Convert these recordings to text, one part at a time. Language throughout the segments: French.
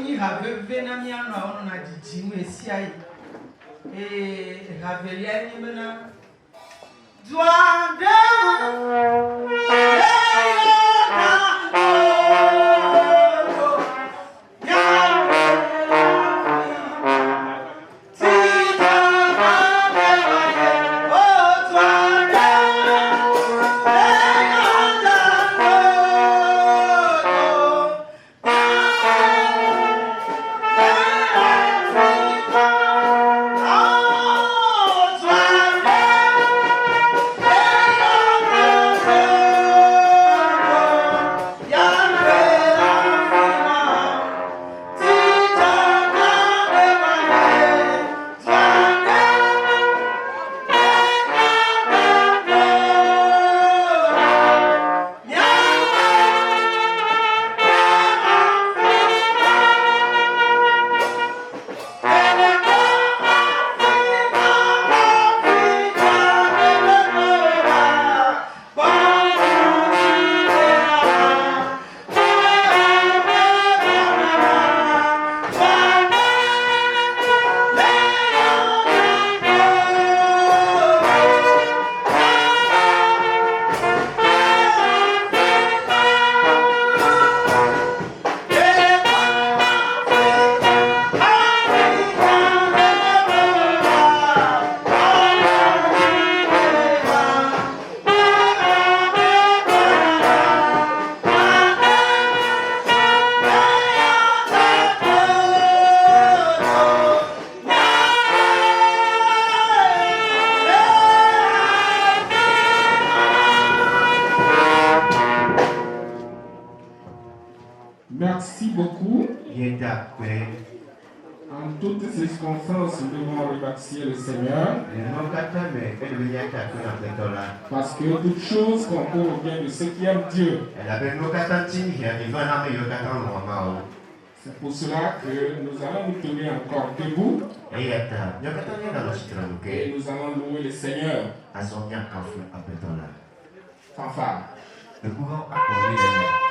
Oni raveve na miano ono na didimu esiai. Ravelia ni bena. Duanda. Merci beaucoup. En toutes circonstances, nous devons remercier le Seigneur. Parce que toute chose concourt bien de ceux qui aiment Dieu. C'est pour cela que nous allons nous tenir encore debout. Et nous allons louer le Seigneur. Fanfare. Nous pouvons accorder les mains.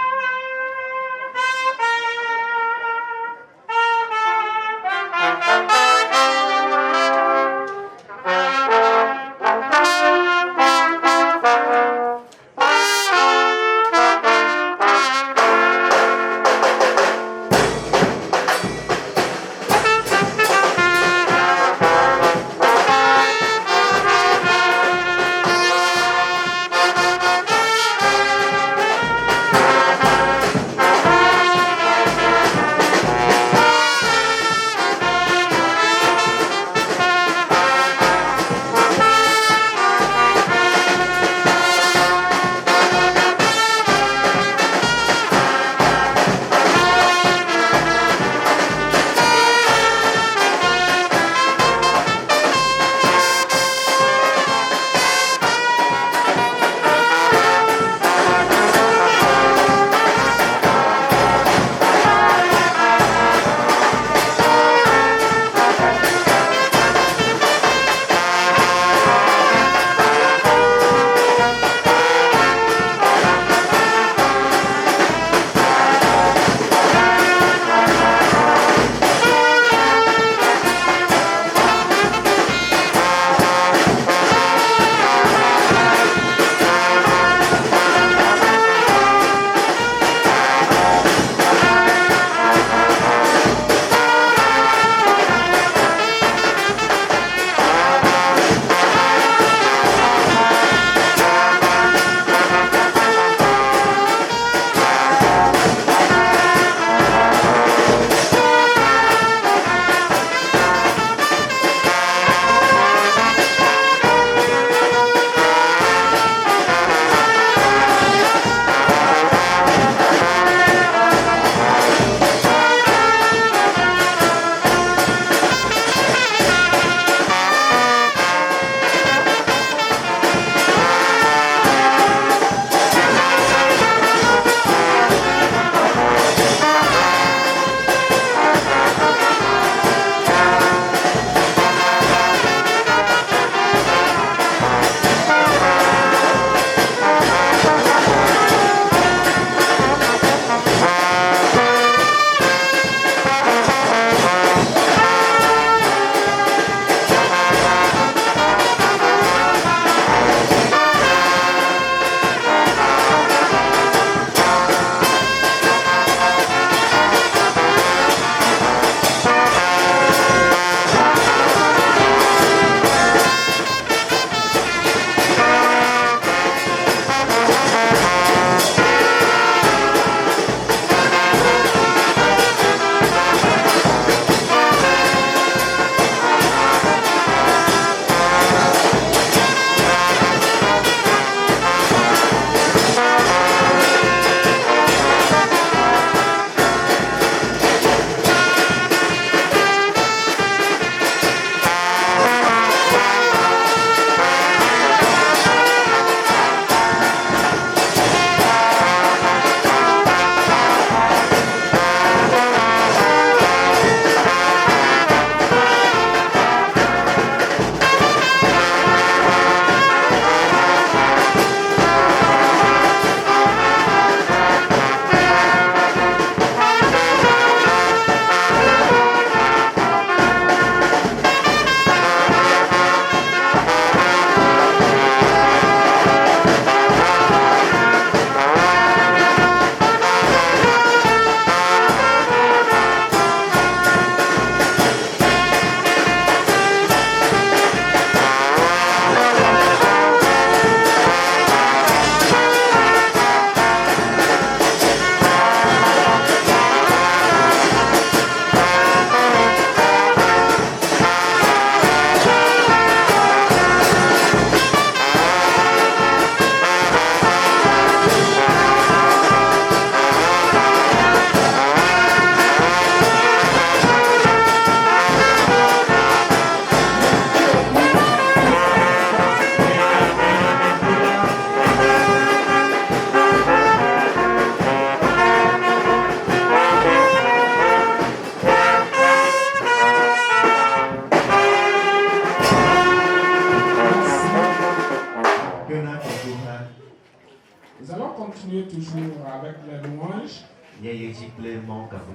Égypte, mon Kafu.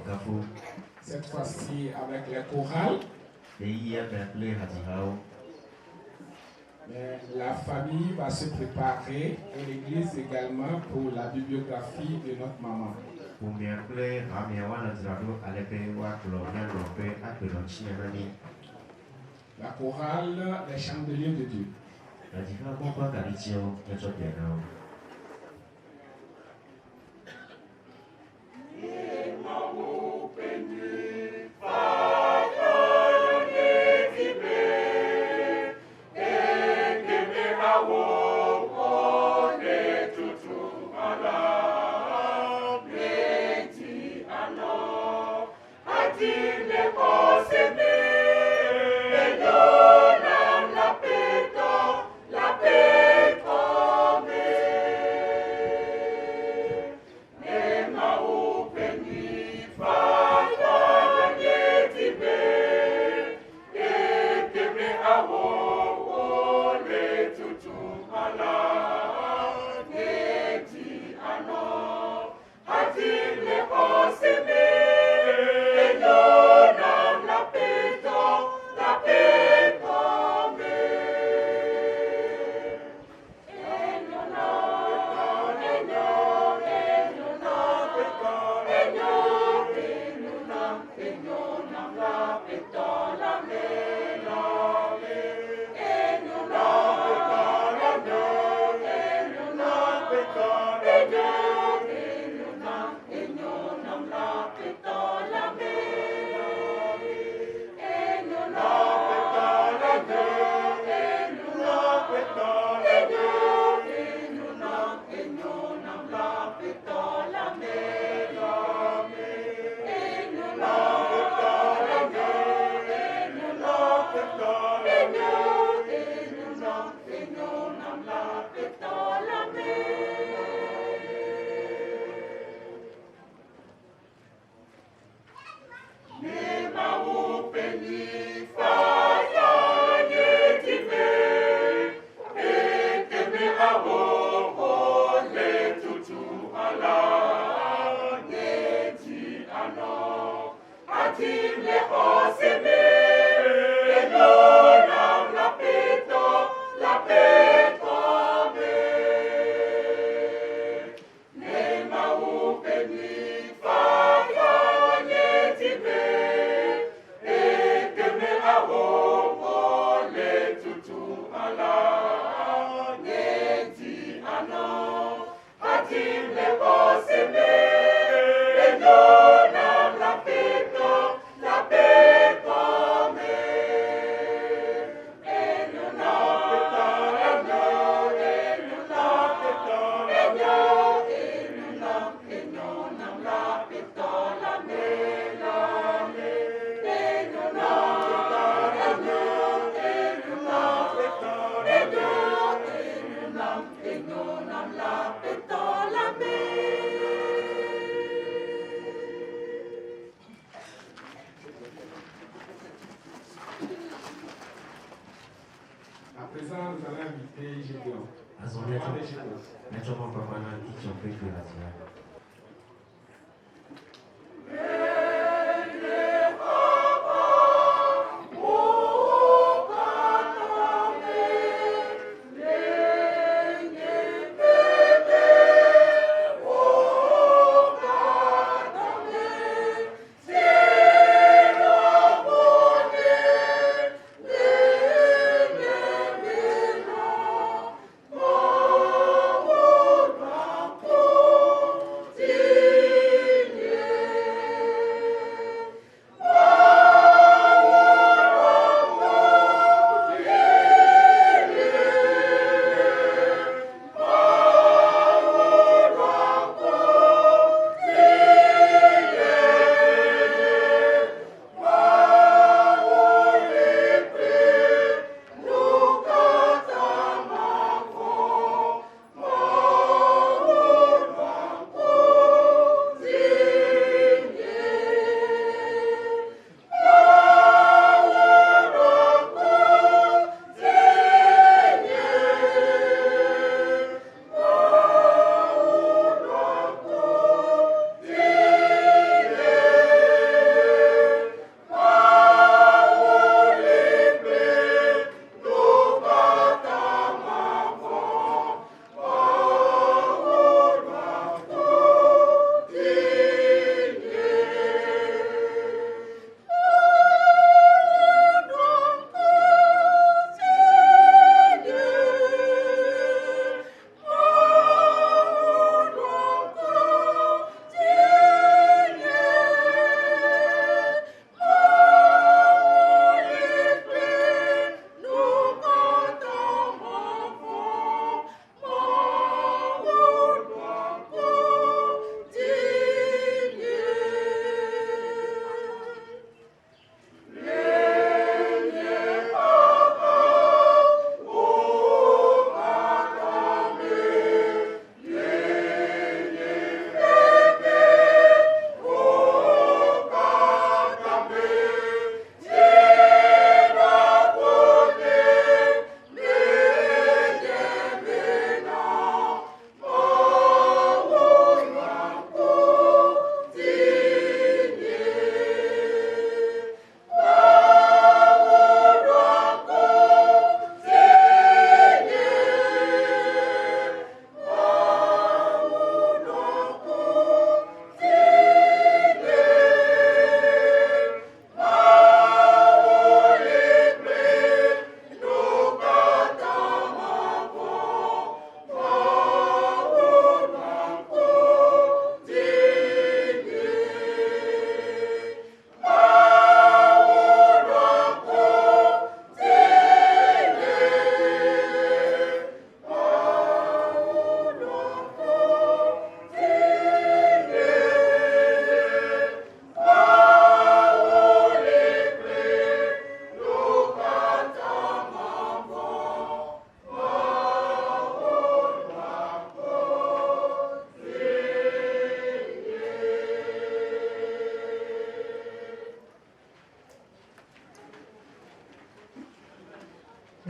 Cette fois-ci avec les chorales. Mais la famille va se préparer et l'église également pour la bibliographie de notre maman. La chorale, les chandeliers de Dieu.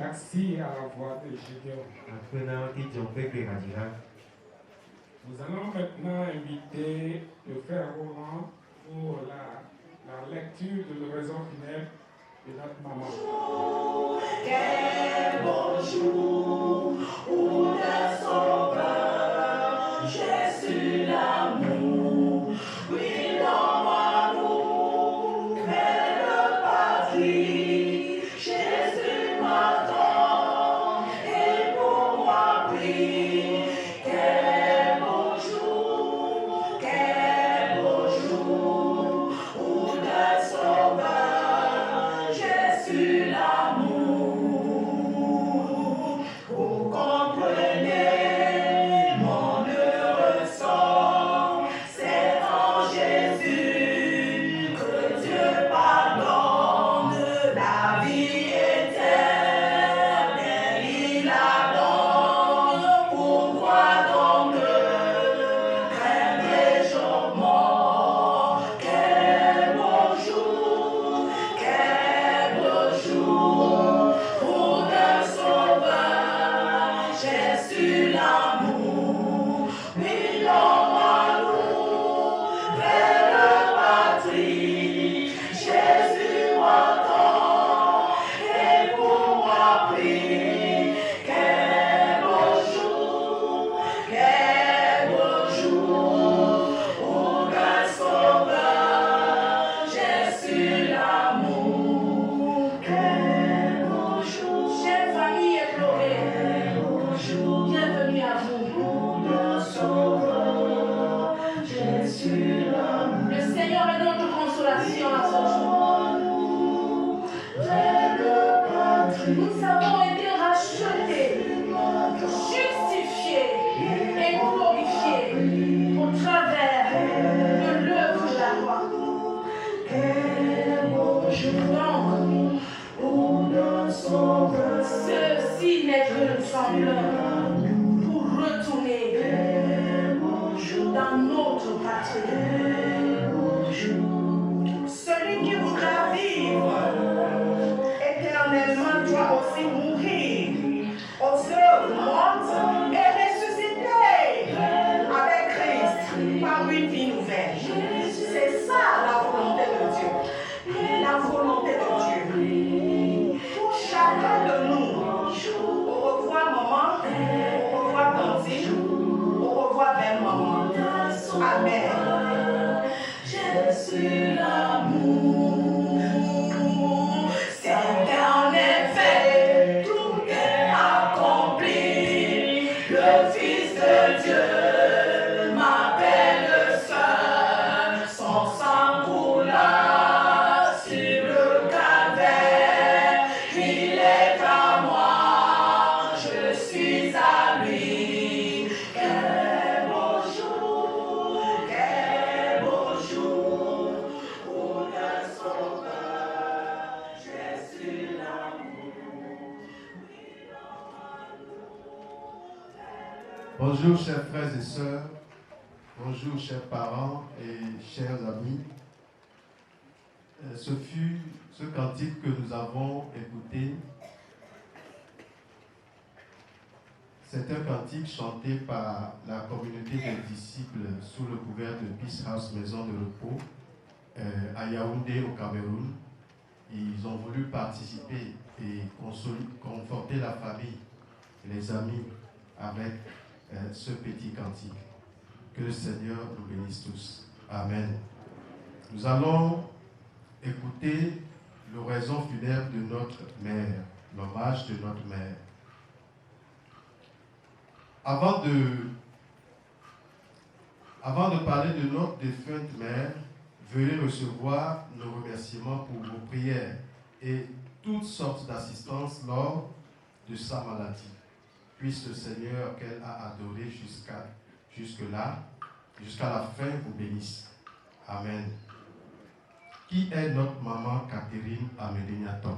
taxi à la voix de Gédéon. Nous allons maintenant inviter le frère Roland pour la lecture de l'oraison funèbre de notre maman. Quel beau jour où le Sauveur, Jésus l'amour, oui dans nous, belle patrie, Jésus m'attend et pour moi prie. Quel beau jour où le Sauveur, Jésus l'amour. Vous comprenez mon heureux sort, c'est en Jésus que Dieu pardonne la vie éternelle, il la donne. Pourquoi donc craindrais-je mort? Quel beau jour pour le Sauveur, Jésus l'amour, oui l'homme à nous, belle patrie, Jésus m'attend et pour moi prie. Quel beau jour pour le Sauveur, Jésus l'amour. Quel beau jour, chère famille éplorée, bienvenue à vous. Le Sauveur, Jésus l'amour. Le Seigneur est notre consolation à ce jour. Nous avons été rachetés, justifiés et glorifiés au travers de l'œuvre de la croix. Donc, pour le Sauveur, ceci n'est qu'un tremblement pour retourner dans notre patrie. Celui qui voudra vivre éternellement doit aussi mourir aux œuvres mortes et ressusciter avec Christ par une vie nouvelle. C'est ça la volonté de Dieu. La volonté de Dieu. Chacun de nous, au revoir maman, au revoir tante, au revoir belle-maman. Amen. Jésus l'amour, c'est en effet tout est accompli. Le Fils de Dieu m'appelle seul, son sang coula sur le calvaire. Il est à moi, je suis à lui. Quel beau jour pour le Sauveur, Jésus l'amour. Bonjour chers frères et sœurs, bonjour chers parents et chers amis. Ce fut ce cantique que nous avons écouté. C'est un cantique chanté par la communauté des disciples sous le couvert de Peace House Maison de Repos à Yaoundé au Cameroun. Ils ont voulu participer et conforter la famille et les amis avec ce petit cantique. Que le Seigneur nous bénisse tous. Amen. Nous allons écouter l'oraison funèbre de notre mère, l'hommage de notre mère. Avant de parler de notre défunte mère, veuillez recevoir nos remerciements pour vos prières et toutes sortes d'assistance lors de sa maladie. Puisse le Seigneur qu'elle a adoré jusque-là, jusqu'à la fin, vous bénisse. Amen. Qui est notre maman Catherine Amédéniaton?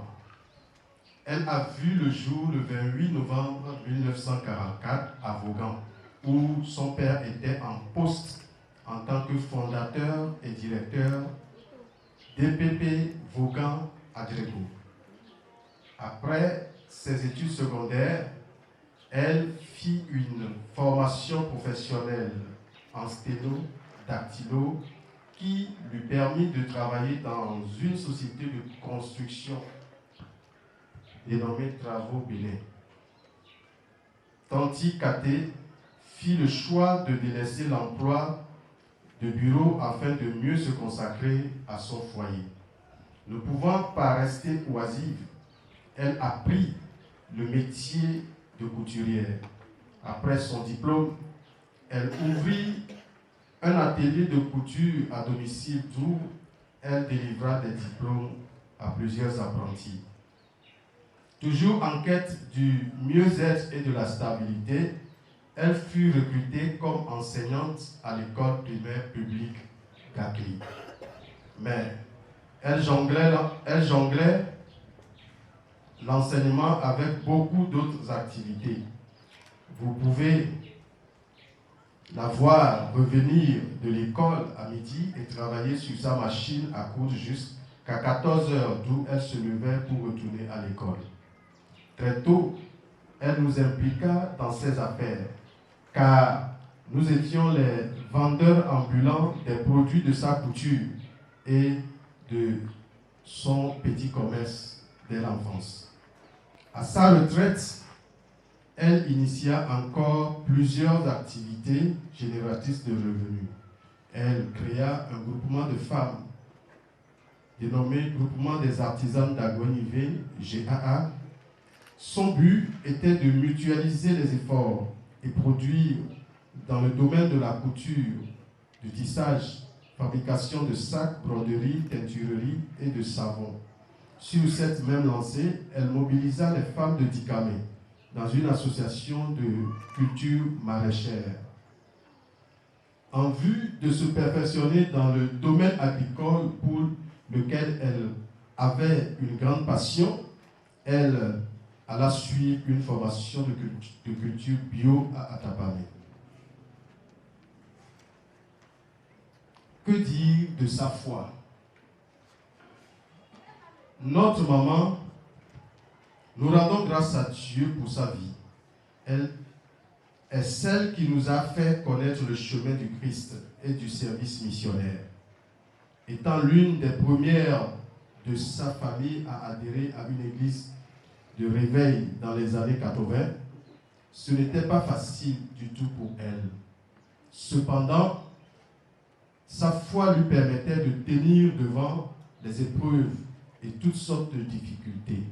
Elle a vu le jour le 28 novembre 1944 à Vaughan, où son père était en poste en tant que fondateur et directeur DPP Vaughan Adrego. Après ses études secondaires, elle fit une formation professionnelle en sténo, dactylo, qui lui permit de travailler dans une société de construction dénommée Travaux Bénin. Tanti Katé fit le choix de délaisser l'emploi de bureau afin de mieux se consacrer à son foyer. Ne pouvant pas rester oisive, elle apprit le métier de couturière. Après son diplôme, elle ouvrit un atelier de couture à domicile d'où elle délivra des diplômes à plusieurs apprentis. Toujours en quête du mieux-être et de la stabilité, elle fut recrutée comme enseignante à l'école primaire publique Gakli. Mais elle jonglait l'enseignement avec beaucoup d'autres activités. Vous pouvez la voir revenir de l'école à midi et travailler sur sa machine à coudre jusqu'à 14 h, d'où elle se levait pour retourner à l'école. Très tôt, elle nous impliqua dans ses affaires, car nous étions les vendeurs ambulants des produits de sa couture et de son petit commerce dès l'enfance. À sa retraite, elle initia encore plusieurs activités génératrices de revenus. Elle créa un groupement de femmes dénommé Groupement des artisans d'Aguanivé, GAA. Son but était de mutualiser les efforts et produire dans le domaine de la couture, du tissage, fabrication de sacs, broderie, teinturerie et de savon. Sur cette même lancée, elle mobilisa les femmes de Dikame dans une association de culture maraîchère. En vue de se perfectionner dans le domaine agricole pour lequel elle avait une grande passion, elle alla suivre une formation de culture bio à Atapame. Que dire de sa foi? Notre maman, nous rendons grâce à Dieu pour sa vie. Elle est celle qui nous a fait connaître le chemin du Christ et du service missionnaire. Étant l'une des premières de sa famille à adhérer à une église de réveil dans les années 80, ce n'était pas facile du tout pour elle. Cependant, sa foi lui permettait de tenir devant les épreuves et toutes sortes de difficultés.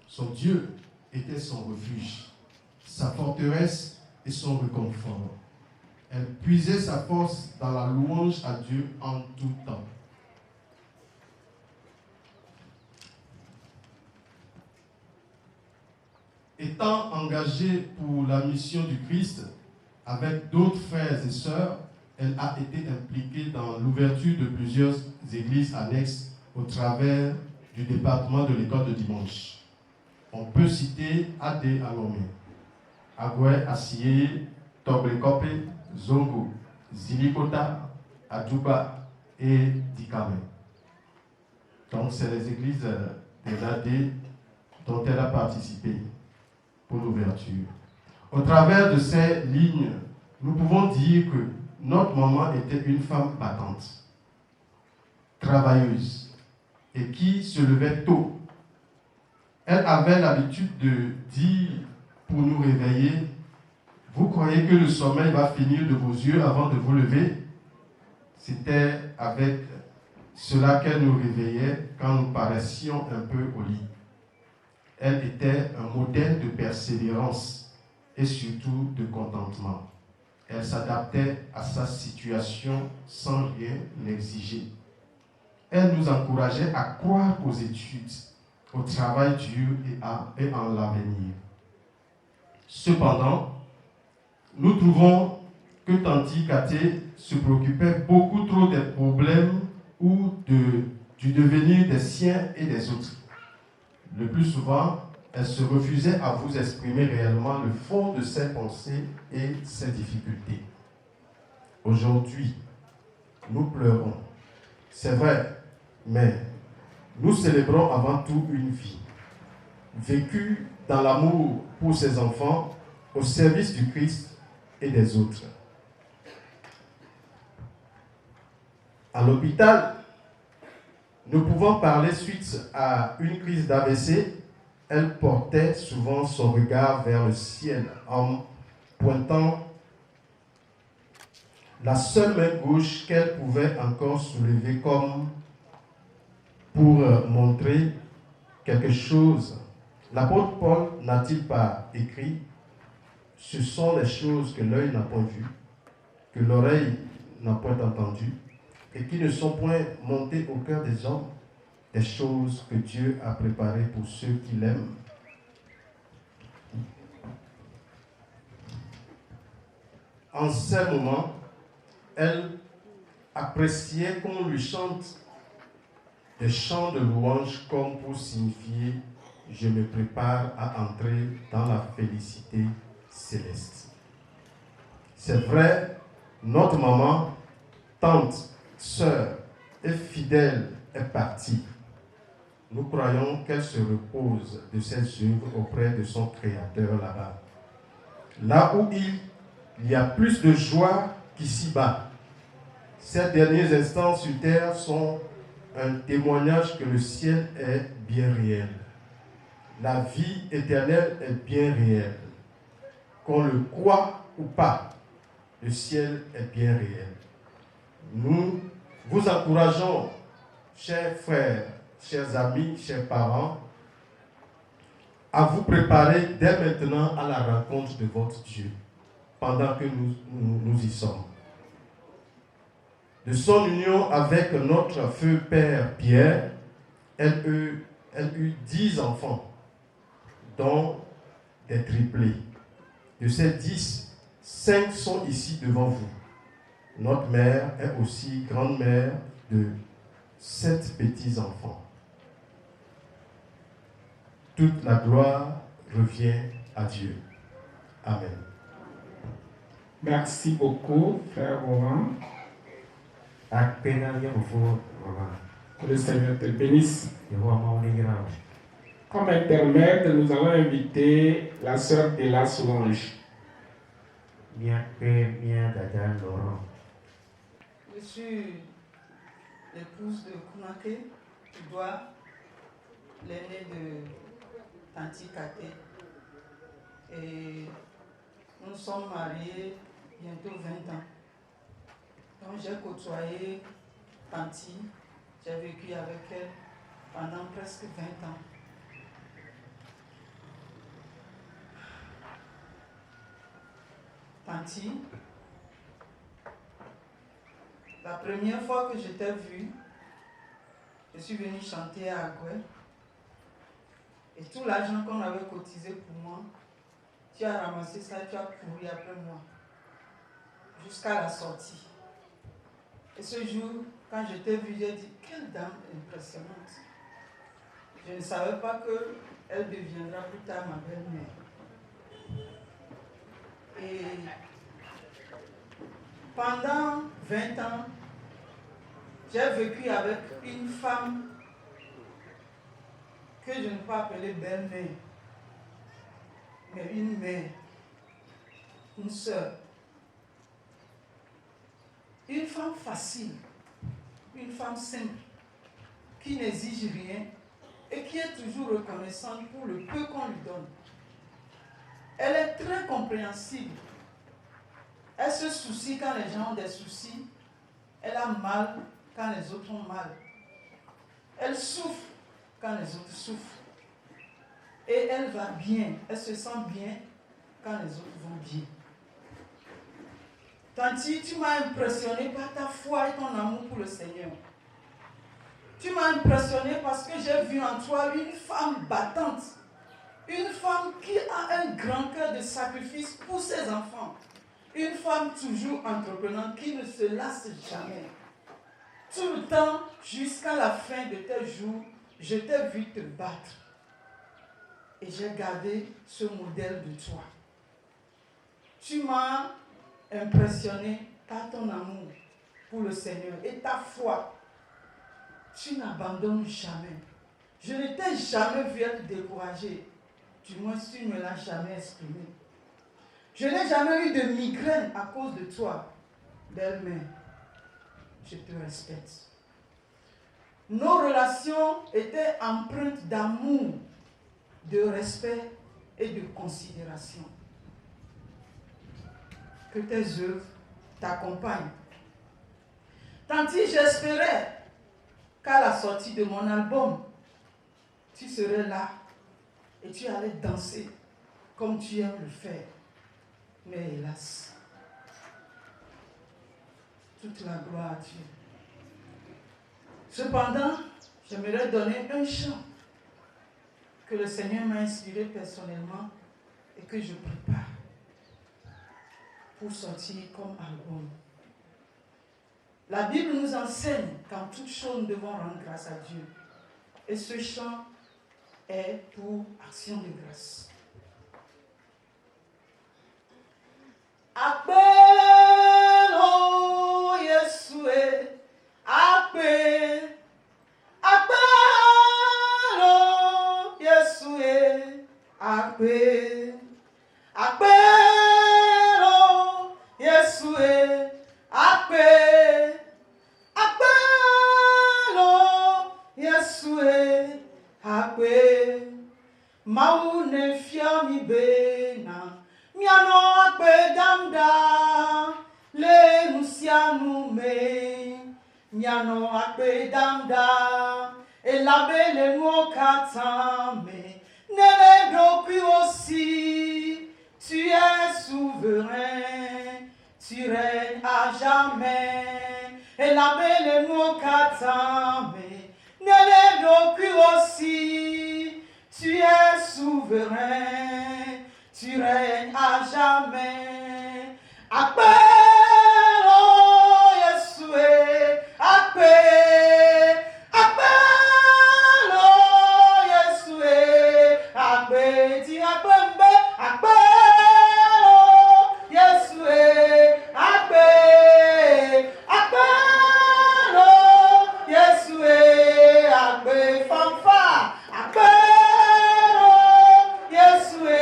Son Dieu était son refuge, sa forteresse et son réconfort. Elle puisait sa force dans la louange à Dieu en tout temps. Étant engagée pour la mission du Christ avec d'autres frères et sœurs, elle a été impliquée dans l'ouverture de plusieurs églises annexes au travers du département de l'école de dimanche. On peut citer Adé Alomé, Agoué Asiye, Toblekope, Zongo, Zilikota, Adjouba et Dikame. Donc c'est les églises des Adé dont elle a participé pour l'ouverture. Au travers de ces lignes, nous pouvons dire que notre maman était une femme battante, travailleuse et qui se levait tôt. Elle avait l'habitude de dire pour nous réveiller, vous croyez que le sommeil va finir de vos yeux avant de vous lever? C'était avec cela qu'elle nous réveillait quand nous paraissions un peu au lit. Elle était un modèle de persévérance et surtout de contentement. Elle s'adaptait à sa situation sans rien l'exiger. Elle nous encourageait à croire aux études, au travail dur et en l'avenir. Cependant, nous trouvons que Tanti Katé se préoccupait beaucoup trop des problèmes ou du devenir des siens et des autres. Le plus souvent, elle se refusait à vous exprimer réellement le fond de ses pensées et ses difficultés. Aujourd'hui, nous pleurons. C'est vrai, mais nous célébrons avant tout une vie. vécu dans l'amour pour ses enfants, au service du Christ et des autres. À l'hôpital, nous pouvons parler suite à une crise d'AVC. Elle portait souvent son regard vers le ciel en pointant la seule main gauche qu'elle pouvait encore soulever comme pour montrer quelque chose. L'apôtre Paul n'a-t-il pas écrit « Ce sont les choses que l'œil n'a point vues, que l'oreille n'a point entendues, et qui ne sont point montées au cœur des hommes, des choses que Dieu a préparées pour ceux qui l'aiment. » En ces moments, elle appréciait qu'on lui chante des chants de louange comme pour signifier « Je me prépare à entrer dans la félicité céleste ». C'est vrai, notre maman, tante, sœur et fidèle est partie. Nous croyons qu'elle se repose de ses œuvres auprès de son Créateur là-bas. Là où il y a plus de joie qu'ici-bas. Ces derniers instants sur terre sont un témoignage que le ciel est bien réel. La vie éternelle est bien réelle. Qu'on le croit ou pas, le ciel est bien réel. Nous vous encourageons, chers frères, chers amis, chers parents, à vous préparer dès maintenant à la rencontre de votre Dieu, pendant que nous y sommes. De son union avec notre feu père Pierre, elle eut 10 enfants, dont des triplés. De ces 10, 5 sont ici devant vous. Notre mère est aussi grand-mère de 7 petits-enfants. Toute la gloire revient à Dieu. Amen. Merci beaucoup, frère Roland. Que le Seigneur te bénisse. Comme intermède, nous allons inviter la sœur Ella Soulange. Je suis l'épouse de Kounake, Doua, l'aîné de Tanti Kate. Et nous sommes mariés bientôt 20 ans. Donc j'ai côtoyé Tanti, j'ai vécu avec elle pendant presque 20 ans. Tanti, la première fois que je t'ai vue, je suis venue chanter à Agoué. Et tout l'argent qu'on avait cotisé pour moi, tu as ramassé ça, tu as couru après moi, jusqu'à la sortie. Et ce jour, quand je t'ai vue, j'ai dit, quelle dame impressionnante. Je ne savais pas qu'elle deviendra plus tard ma belle-mère. Et pendant 20 ans, j'ai vécu avec une femme que je ne peux pas appeler belle-mère, mais une mère, une sœur. Une femme facile, une femme simple, qui n'exige rien et qui est toujours reconnaissante pour le peu qu'on lui donne. Elle est très compréhensible. Elle se soucie quand les gens ont des soucis. Elle a mal quand les autres ont mal. Elle souffre quand les autres souffrent. Et elle va bien, elle se sent bien quand les autres vont bien. Tanti, tu m'as impressionné par ta foi et ton amour pour le Seigneur. Tu m'as impressionné parce que j'ai vu en toi une femme battante. Une femme qui a un grand cœur de sacrifice pour ses enfants. Une femme toujours entreprenante qui ne se lasse jamais. Tout le temps, jusqu'à la fin de tes jours, je t'ai vu te battre. Et j'ai gardé ce modèle de toi. Tu m'as impressionné par ton amour pour le Seigneur et ta foi. Tu n'abandonnes jamais. Je ne t'ai jamais vu être découragé. Du moins, tu ne me l'as jamais exprimé. Je n'ai jamais eu de migraine à cause de toi. Belle-mère, je te respecte. Nos relations étaient empreintes d'amour, de respect et de considération. Que tes œuvres t'accompagnent. Tanti, j'espérais qu'à la sortie de mon album, tu serais là et tu allais danser comme tu aimes le faire. Mais hélas, toute la gloire à Dieu. Cependant, j'aimerais donner un chant que le Seigneur m'a inspiré personnellement et que je prépare pour sortir comme album. La Bible nous enseigne qu'en toutes choses nous devons rendre grâce à Dieu. Et ce chant est pour action de grâce. Akpe lo Yesue, akpe, akpe lo Yesue, akpe, akpe lo Yesue, akpe, akpe lo Yesue, akpe, maune fiami bena. Miano akpe damda, le nusianu me. Miano akpe damda, et la belle nous katame. Nele doku aussi, tu es souverain, tu règnes à jamais. Et la belle nous katame. Nele doku aussi, tu es souverain. Tu règnes à jamais. Akpe lo Yesue, akpe, akpe lo Yesue, akpe ti akpe mbe, akpe lo Yesue, akpe, akpe lo Yesue, akpe fanfa, akpe lo Yesue.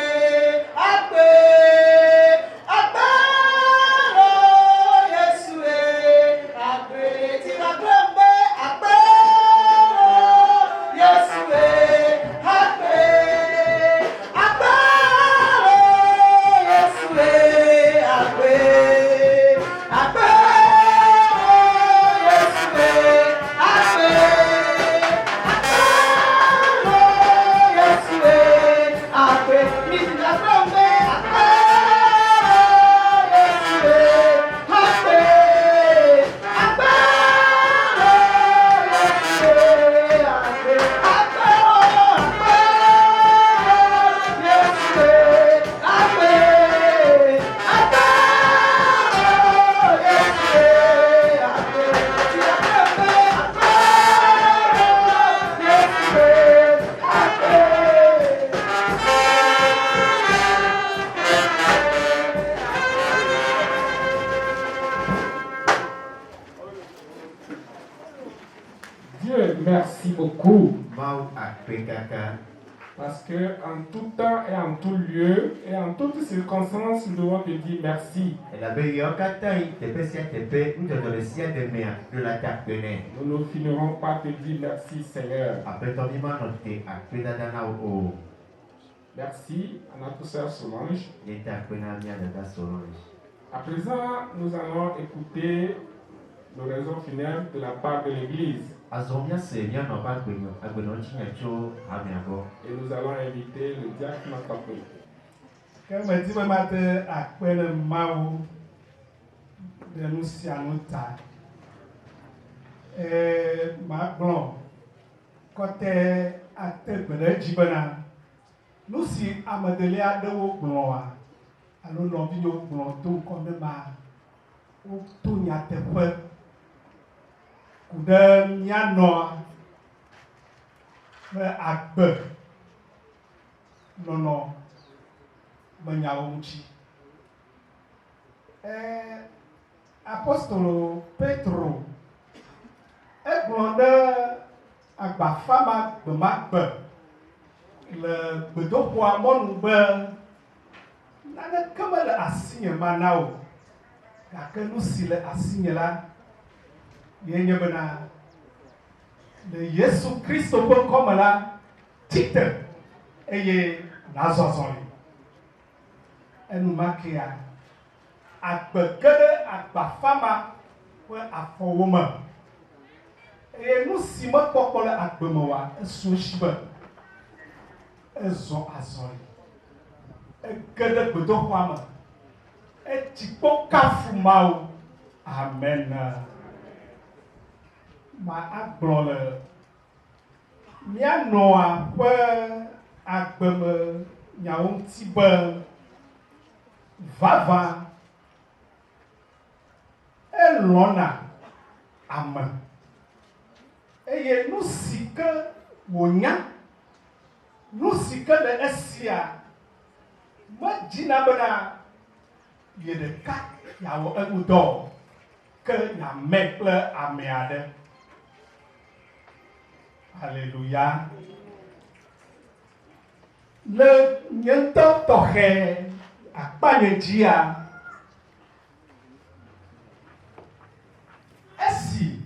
Merci beaucoup. Mau akpe kaka. Parce que en tout temps et en tout lieu et en toutes circonstances, nous devons te dire merci. Nous ne finirons pas de te dire merci, Seigneur. Merci à notre sœur Solange. À présent, nous allons écouter l'oraison funèbre de la part de l'Église. Et nous allons inviter le diacre Matapé. Nous si amadele adewo gblɔa alo nɔviwo gblɔ to ŋkɔ ma woto nyateƒe ku ɖe míanɔ ƒe agbe nɔnɔ menyawo ŋuti. Apostolo Petro egblɔ ɖe agbafama gbemagbe le gbedoxɔa mɔnu be naneke mele asinye ma na o, gake nu si le asinye la ye nye bena le Yesu Kristo ƒe ŋkɔme la tite eye nazɔ azɔli. Enumakea agbe ge ɖe agbafama ƒe afɔwo me eye nu si mekpɔkpɔ le agbe me wa esu si be ezɔ azɔli, ege ɖe gbedoxɔa me, etsikpo kafu Mawu. Amen. Ma agblɔ le míanɔa ƒe agbeme nyawo ŋuti be vavã elɔ̃na ame eye nu si ke wònya, nu si ke le esia medzina bena ye ɖeka yeawɔ eŋu dɔ ke yeame kple ame aɖe. Alléluia. Le nye ŋutɔ tɔxɛ akpanye dzia, esi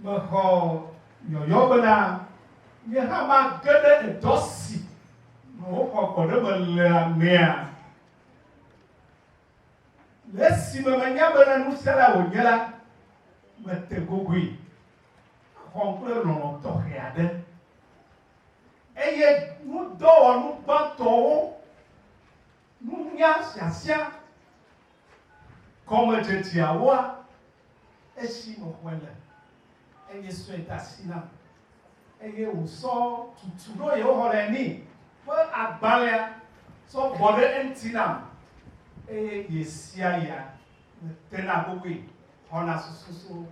mexɔ yɔyɔ bena nye hã mage ɖe edɔ si woxɔ gbɔ ɖe me le amea, le esime menya bena nufiala wònye la, mete gogoe xɔm kple lɔlɔ tɔxɛ aɖe eye nudɔwɔnu gbãtɔwo, nunya siasia, gɔmedzedziawoa, esi mexɔe le eye sɔe de asi nam eye wòsɔ tutu ɖo ye woxɔ le nɛ ƒe agbalẽa sɔ gbɔ ɖe eŋuti nam eye ye sia ya metena gogoe xɔna sususu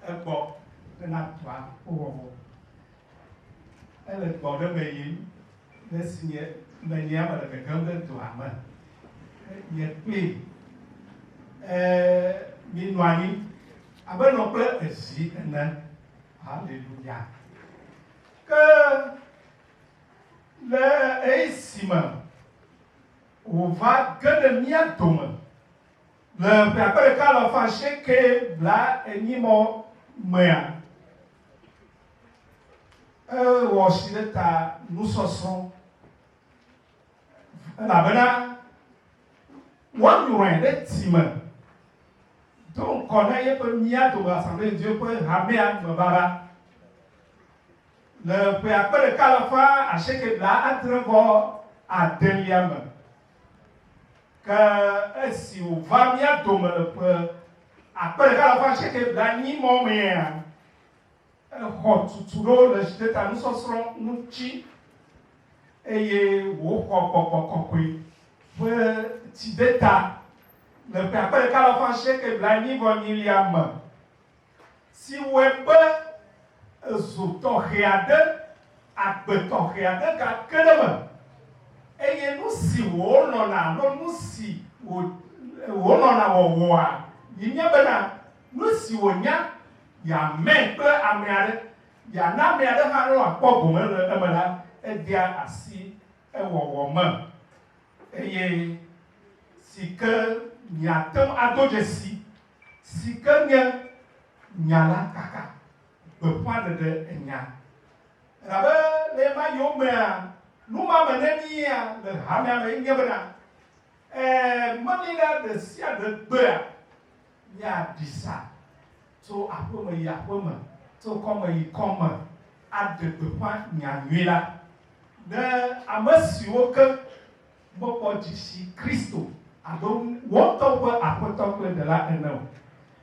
egbɔ hena dɔa ƒe wɔwɔ. Ele gbɔ ɖe me yim le esi menyea mele gegem ɖe dɔa me. Nye kple minɔ anyi abe nɔ kple ezi ene. Hallelujah. Ke le esime wòva ge ɖe mía dome le ƒe akpe ɖeka le fa asieke bla enyimɔ mea, ewɔ si ɖe ta nusɔsrɔ̃ elabena woanyrɔe ɖe time do ŋkɔ ne yeƒe mía dome Assemblée de Dieu ƒe hamea me baba le ƒe akpe ɖeka le fa asieke bla adre vɔ adelia me. Ke esi wòva mía dome le ƒe akpe ɖeka le fa asieke bla nyimɔ mea, exɔ tutu ɖewo le si ɖe ta nusɔsrɔ̃ ŋuti eye wòxɔ gbɔgbɔ kɔkɔe ƒe tsi ɖe ta le ƒe akpe ɖeka le fa asieke bla nyivɔ-nyilia me, si wɔe be ezo tɔxɛ aɖe, agbe tɔxɛ aɖe gake ɖe me eye nu si wònɔna alo nu si wònɔna wɔwɔa, yi nye bena nu si wònya yame kple ame aɖe, yana ame aɖe hã nɔ akpɔ gome le eme la, edea asi ewɔwɔ me eye si ke miate ŋu ado dzesi, si ke nye nya la kaka, gbeƒã ɖeɖe enya. Elabe le ema yiwo mea, numame ne mía le hamea me nye bena meli ɖe ɖe sia ɖe gbea míaɖi sa tso aƒeme yi aƒeme, tso kɔme yi kɔme, aɖe gbeƒã nyanyui la ne ame siwo ke mekpɔ dzisi Kristo alo wɔtɔ ƒe aƒetɔ kple ɖela ene o.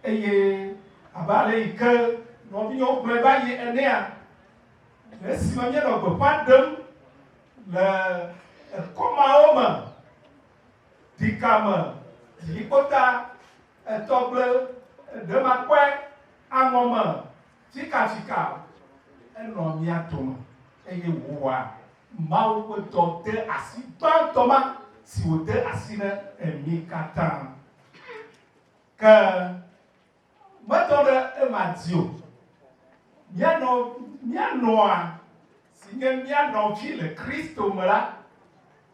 Eye abe ale yi ke nɔvinyɔwo gblɔe va yi enea, le esime míenɔ gbeƒã ɖem le ekɔmawo me, dikame, dzikpota, etɔgble, ɖemakɔe, aŋɔme, fikafika, enɔ mía dome eye wòwɔa Mawu ƒe dɔ de asi gbãtɔ ma si wòde asi ɖe emi katã. Ke metɔ ɖe ema dzi o, Mianoa, si mianovi le Christo me la,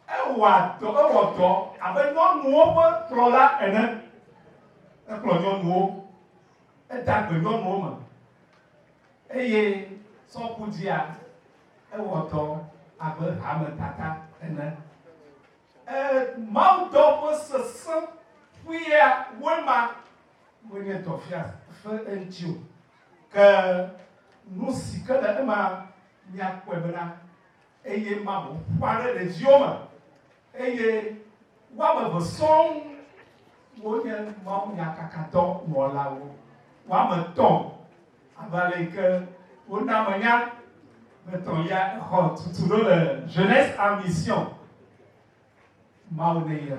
ewato, avec non plola ene, plonyo edagbenyo me, eye son kudia, ewato, avec hametata ene. Maudo se sent, puis wema, wene tofia, fait un tio, que nous si que le ma nya kwebena, eye ma bo pare de dioma, eye wa me son, wone ma nya kakato mo lawo, wa me ton, avale que on a mania, mettons ya tout le jeunesse en mission. Maudire.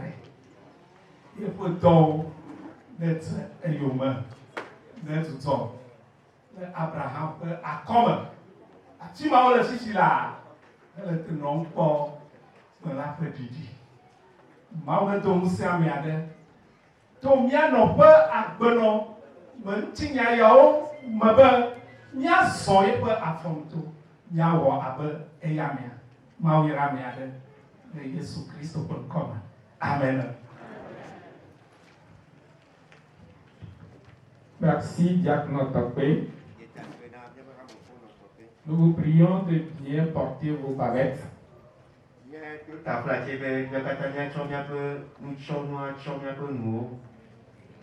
Il faut donc d'être un humain, d'être tout. Abraham a comme. Tu m'as le fichi là. Elle est non pas de la prédit. Maudire donc c'est un miade. Ton mien non pas à benon. Me tinya yao, me be. Nya soye pas à fond tout. Nya wa abe eyamia. Maudire miade. Jésus-Christ.com. Amen. Merci, Diacre Topé. Nous vous prions de bien porter vos baguettes.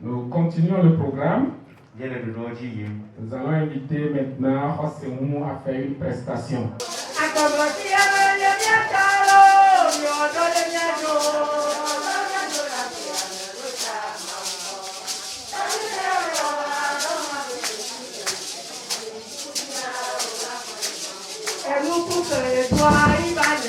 Nous continuons le programme. Nous allons inviter maintenant José Moumou à faire une prestation. I'm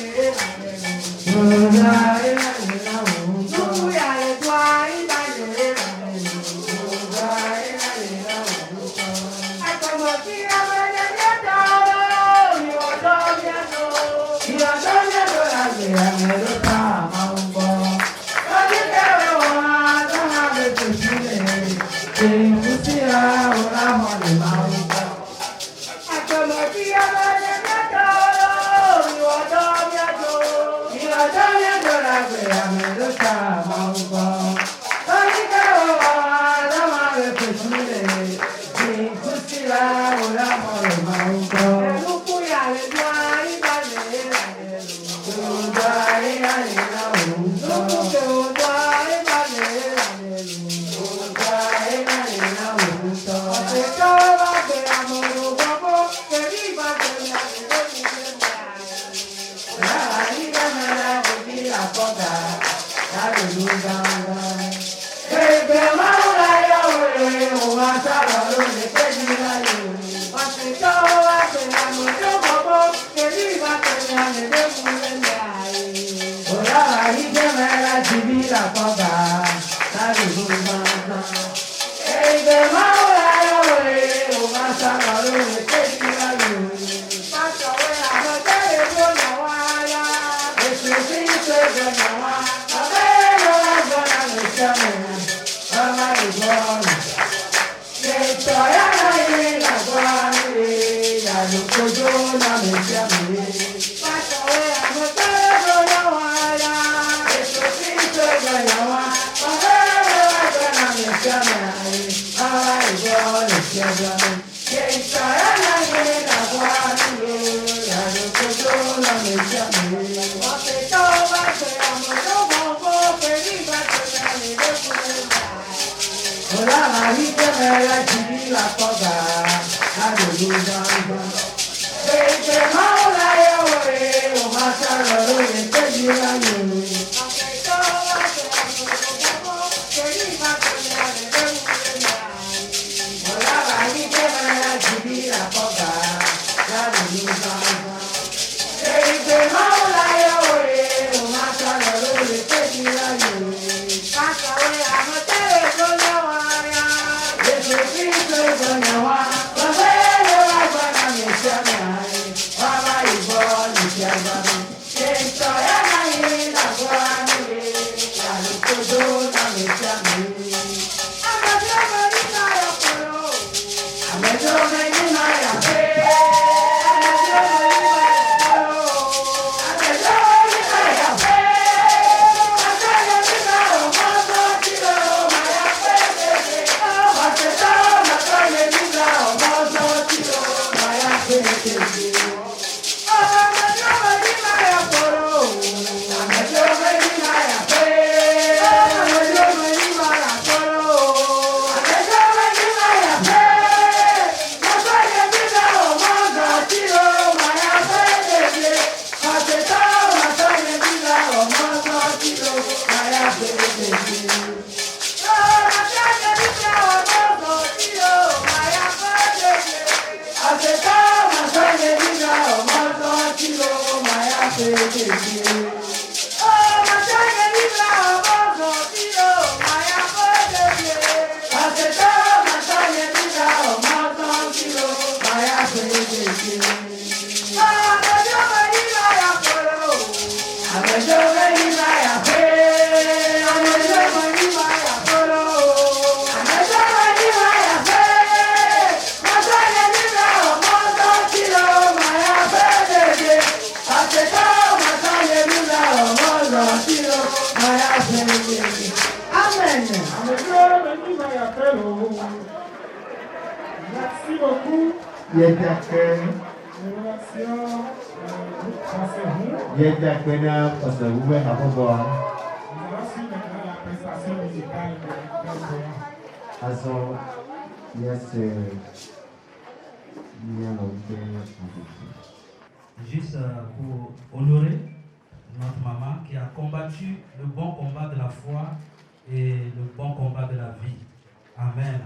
Merci beaucoup. Juste pour honorer notre maman qui a combattu le bon combat de la foi et le bon combat de la vie. Amen.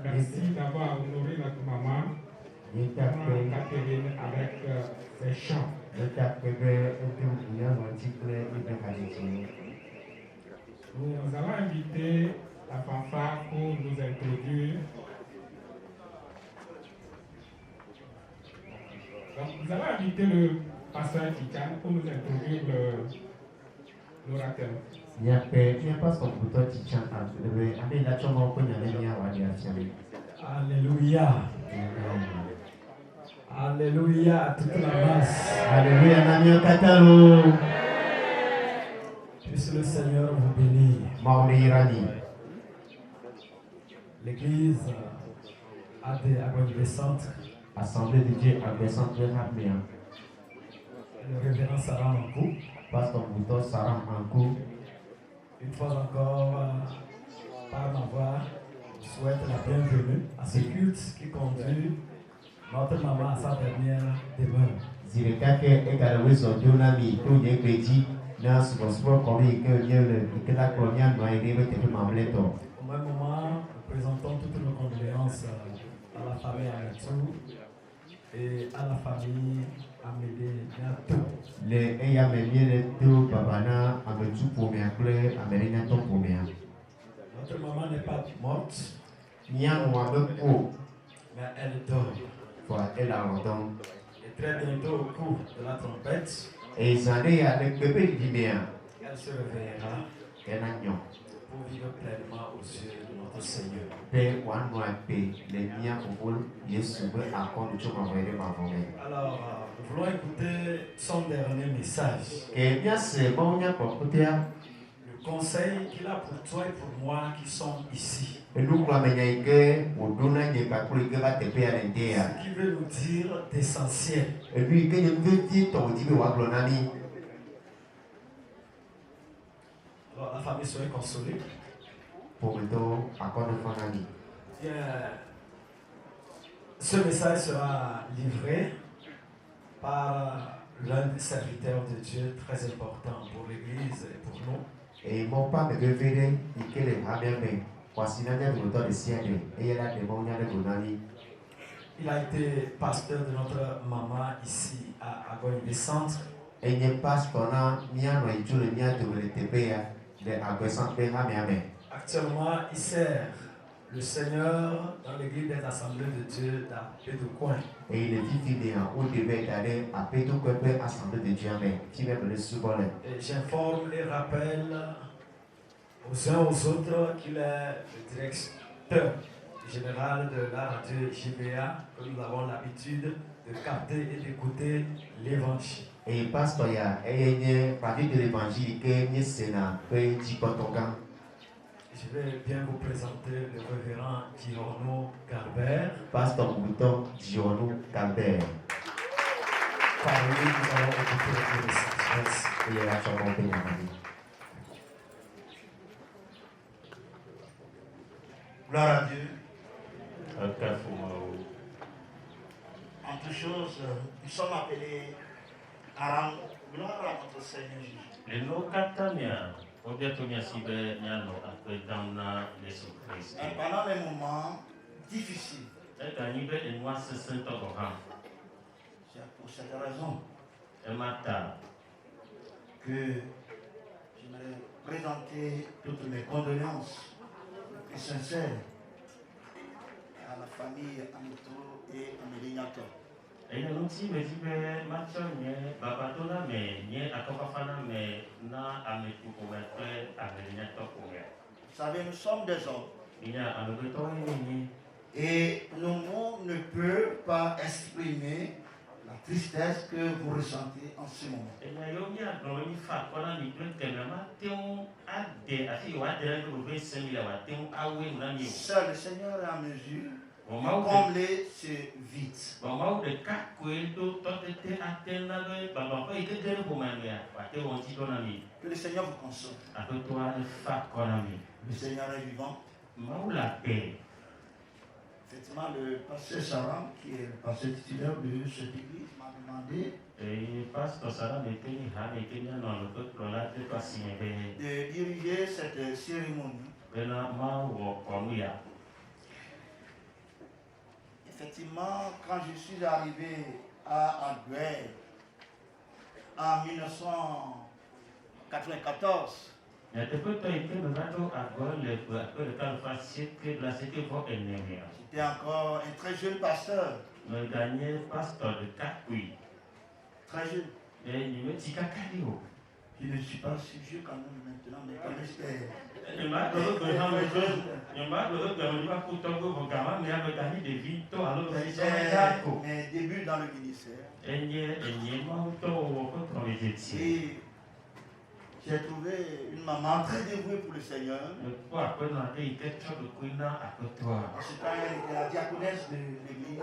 Merci d'avoir honoré notre maman, Maman Catherine, avec ses chants. Nous allons inviter la fanfare pour nous introduire. Donc, nous allons inviter le pasteur Tichan pour nous introduire l'orateur. Alléluia. Alléluia à toute la masse. Alléluia, Namio Katalo. Puisse le Seigneur vous bénir. L'église AD Agua Viva Centre. Assemblée de Dieu adolescente de Rapméa. le révérend Sarah Mankou. Pasteur Bouton Sarah Mankou. Une fois encore, par ma voix, je souhaite la bienvenue à ce culte qui conduit notre maman à sa dernière demeure. Zirekake Ekarawe Sontonami, tout n'est que dit, n'a souvent commis que la coloniale m'a aidé avec tes mamleto. Au même moment, nous présentons toutes nos condoléances à la famille Ametou et à la famille Amédée Nato. Les Eyamemie tout Babana, Ametou pour mes clés, Amérina ton pour mes. Notre maman n'est pas morte, Nian Wabeko, mais elle dort. elle a longtemps. Et très bientôt, au coup de la trompette, Et ils en est avec bébé du bien. elle se réveillera Elle a gnon. pour vivre pleinement aux yeux de notre Seigneur. Père Wanwa P, les miens pour vous, Yesu, à quand nous sommes envoyés ma famille. Alors, nous voulons écouter son dernier message. Et bien, c'est bon, il y a pour écouter. Le conseil qu'il a pour toi et pour moi qui sommes ici. Et nous, comme il y a que, au donner des papiers qui va te payer à l'intérieur. Ce qui veut nous dire d'essentiel. Et puis, quand je veux dire, ton dit, mais Waglonami. Alors, la famille serait consolée. Pour me dire, à quoi nous faisons ami. Bien, ce message sera livré par l'un des serviteurs de Dieu très important pour l'Église et pour nous. Et mon père me veut il que les ramène. Voici l'année de l'auteur de siècle. Et il a des bons de Gonani. Il a été pasteur de notre maman ici à Agogne Centre. Et il n'est pas pendant mien et tout le mien de l'ETP de Agoissant Péramé. Actuellement, il sert le Seigneur dans l'église des Assemblées de Dieu d'Apédoucoin. Et il est vivant où devait aller à Pédoucoin, Assemblée de Dieu, qui même le souvent. Et j'informe et rappelle aux uns aux autres qu'il est le directeur général de la radio JBA, que nous avons l'habitude de capter et d'écouter l'évangile. Et pasteur, il y a une partie de l'évangile qui est Sénat, que dit Kotonga. Je vais bien vous présenter le révérend Giorno Galbert. Pasteur Bouton Giorno Galbert. Par lui, nous allons écouter le message. Il est là sur mon pays. Gloire à Dieu. En toutes choses, nous sommes appelés à rendre gloire à notre Seigneur Jésus. Pendant les moments difficiles, c'est pour cette raison que j'aimerais présenter toutes mes condoléances les plus sincères à la famille Ametou et Amélignato. Vous savez, nous sommes des hommes. Et nos mots ne peuvent pas exprimer la tristesse que vous ressentez en ce moment. Seul le Seigneur est en mesure de combler ce vide. Que le Seigneur vous console. Le Seigneur est vivant. Effectivement, le pasteur Sarah, qui est le pasteur titulaire de cette église, m'a demandé de diriger cette cérémonie. Effectivement, quand je suis arrivé à Aguay en 1994, j'étais encore un très jeune pasteur. Très jeune. Je ne suis pas si vieux quand même maintenant, mais quand même j'étais mes débuts dans le ministère. Et J'ai trouvé une maman très dévouée pour le Seigneur. En Ce temps, elle était la diaconesse de l'église.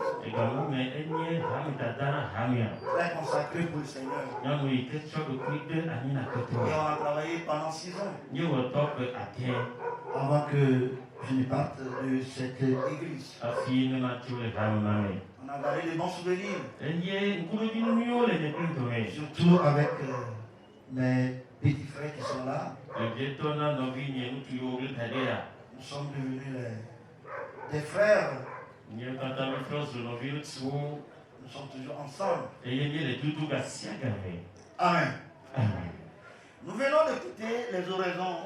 Très consacrée pour le Seigneur. Et on a travaillé pendant 6 ans. Avant que je ne parte de cette église. On a gardé des bons souvenirs. Surtout avec mes petits frères qui sont là. Nous sommes devenus des frères. Nous sommes toujours ensemble. Amen. Nous venons d'écouter les oraisons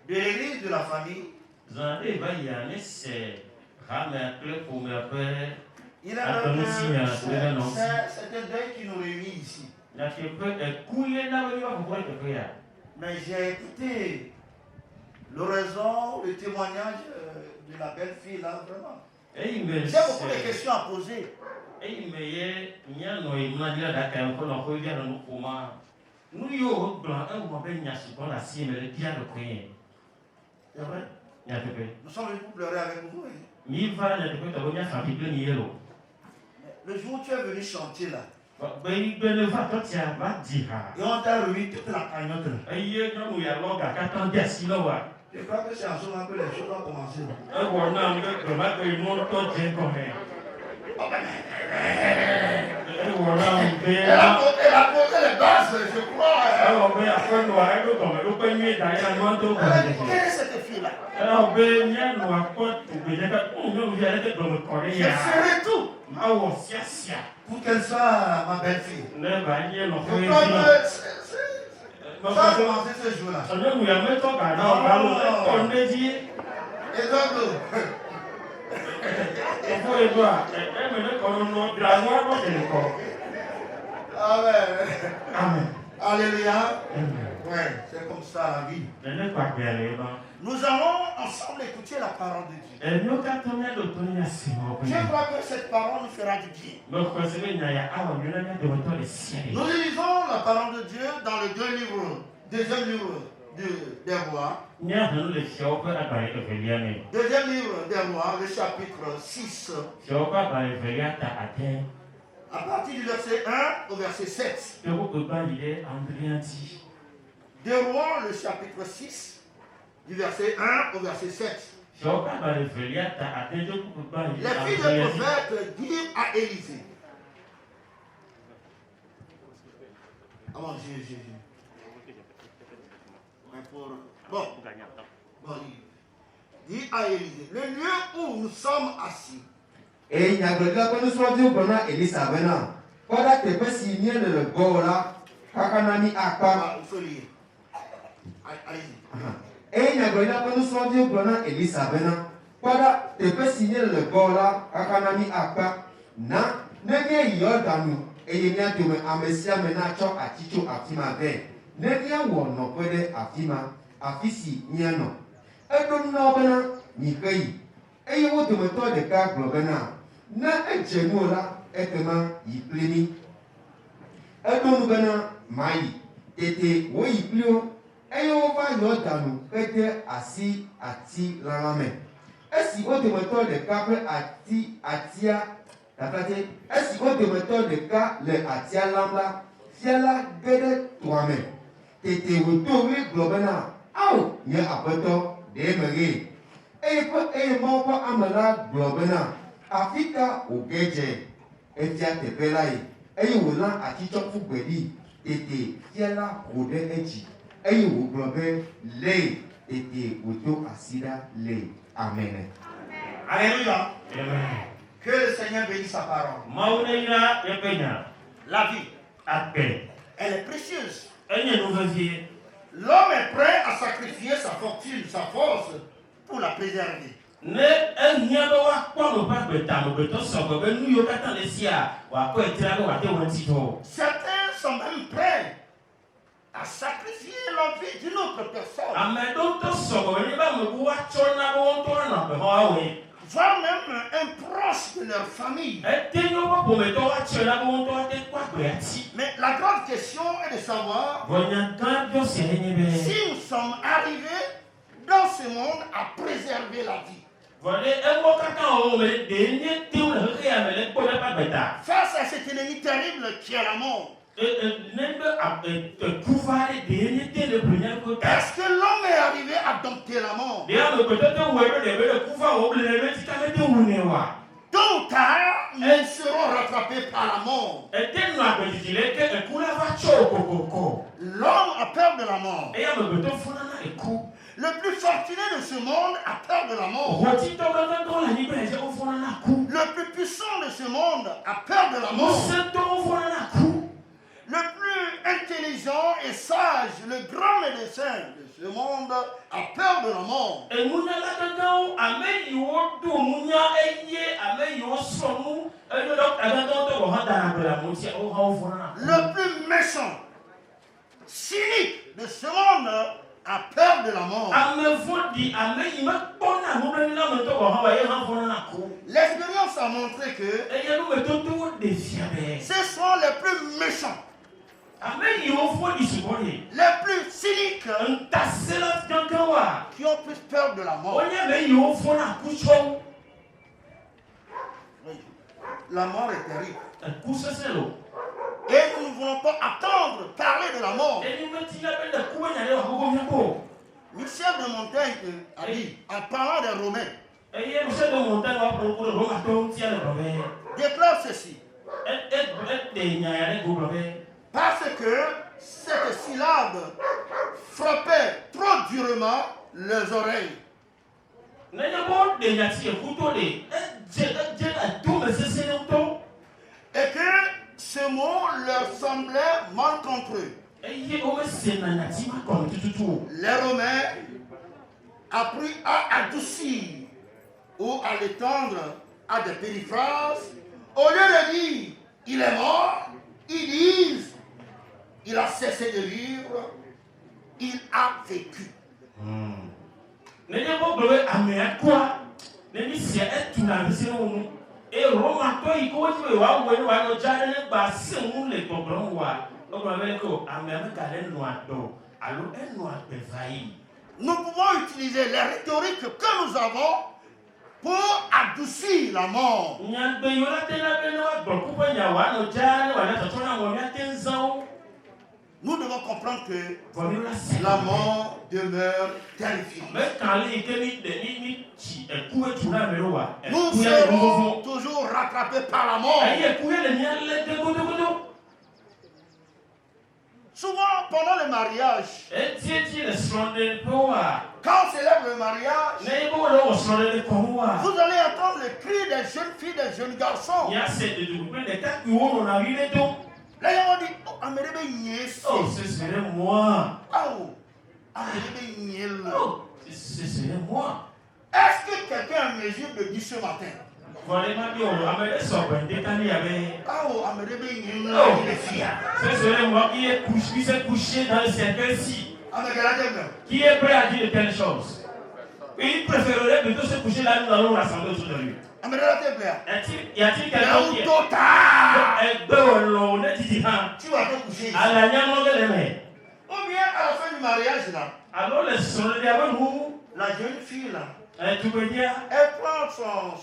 de l'église de la famille. Il est vrai que c'est un deuil qui nous réunit ici. Mais j'ai écouté l'oraison, le témoignage de la belle fille là, vraiment. J'ai beaucoup de questions à poser. C'est vrai? Nous sommes venus pour pleurer avec vous. Le jour où tu es venu chanter là, et on t'a remis toute la cagnotte là. Je crois que c'est en ce moment que les choses vont commencer. Elle a posé les bases, je crois. Quelle est cette fille-là? Je ferai tout pour qu'elle soit ma belle-fille. Ça a commencé ce jour-là. Amen. Alléluia. Ouais, c'est comme ça la vie. Nous allons ensemble écouter la parole de Dieu. Je crois que cette parole nous fera du bien. Nous lisons la parole de Dieu dans le deuxième livre des rois. Deuxième livre des rois, le chapitre 6. À partir du verset 1 au verset 7. Des rois, le chapitre 6, du verset 1 au verset 7. Les filles de prophète dirent à Élisée. Ah bon, Bon, dit à Élisée, le lieu où nous sommes assis. Et il y a le gars que nous sommes dit qu'on a Elisabeth. Voilà que peut signer le gola, Kakanami Akpa. Il faut lire. Allez-y. Et il y a le gars que nous sommes dit qu'on a Elisabeth. Voilà que peut signer le gola, Kakanami Akpa. Na, n'est-ce Yordanu. Et il y a de Amesia Menacho Aticho Afima Ve. N'est-ce non peut Afima, Afisi Niano. Et donc, nous avons Nikai. Et il y a de méthode de cas globana. Na ejenola etema yipleni edonu bena mai tete wo yiplio eyo va yodanu ete asi ati lalame esi o de méthode de cas atia tatate esi o de méthode de cas le atia lambla fiala gede toame tete wo towe globana au ye apeto de mege e mo ko amala globana Afrika ogeje etia tepelai eyiwola atichokfu gbedi tete fiela ode eji eyiwoglobe le tete oto asida le. Amen. Alléluia. Amen. Que le Seigneur bénisse sa parole. La vie, elle est précieuse. L'homme est prêt à sacrifier sa fortune, sa force pour la préserver. Certains sont même prêts à sacrifier la vie d'une autre personne. voire même un proche de leur famille. Mais la grande question est de savoir si nous sommes arrivés dans ce monde à préserver la vie. Face à cet ennemi terrible qui est la mort. Est-ce que l'homme est arrivé à dompter la mort? Tôt ou tard, nous serons rattrapés par la mort. L'homme a peur de la mort. Le plus fortuné de ce monde a peur de la mort. Le plus puissant de ce monde a peur de la mort. Le plus intelligent et sage, le grand médecin de ce monde a peur de la mort. Le plus méchant, cynique de ce monde a peur de la mort. L'expérience a montré que ce sont les plus méchants, les plus cyniques qui ont plus peur de la mort. La mort est terrible. Et nous ne voulons pas attendre parler de la mort. Michel de Montaigne a dit, en parlant des Romains, déclare ceci. Parce que cette syllabe frappait trop durement les oreilles. Et que ce mot leur semblait malencontreux. Les Romains appris à adoucir ou à l'étendre à des périphrases. Au lieu de dire il est mort, ils disent il a cessé de vivre, il a vécu. Nous pouvons utiliser les rhétoriques que nous avons pour adoucir la mort. Nous devons comprendre que la mort demeure terrifiante. Nous serons toujours rattrapés par la mort. Souvent, pendant le mariage, quand on célèbre le mariage, vous allez entendre le cri des jeunes filles, des jeunes garçons. Là, ils vont dire, oh, ce serait moi. Oh, ce serait moi. Est-ce que quelqu'un a mesure de dire ce matin? Ce serait moi qui s'est couché dans le cercueil-ci. Qui est prêt à dire de telles choses? Il préférerait plutôt se coucher là, nous allons rassembler autour de lui. Y a-t-il quelqu'un qui est tu vas te coucher ici. Ou bien à la fin du mariage là. Alors la jeune fille là. Elle prend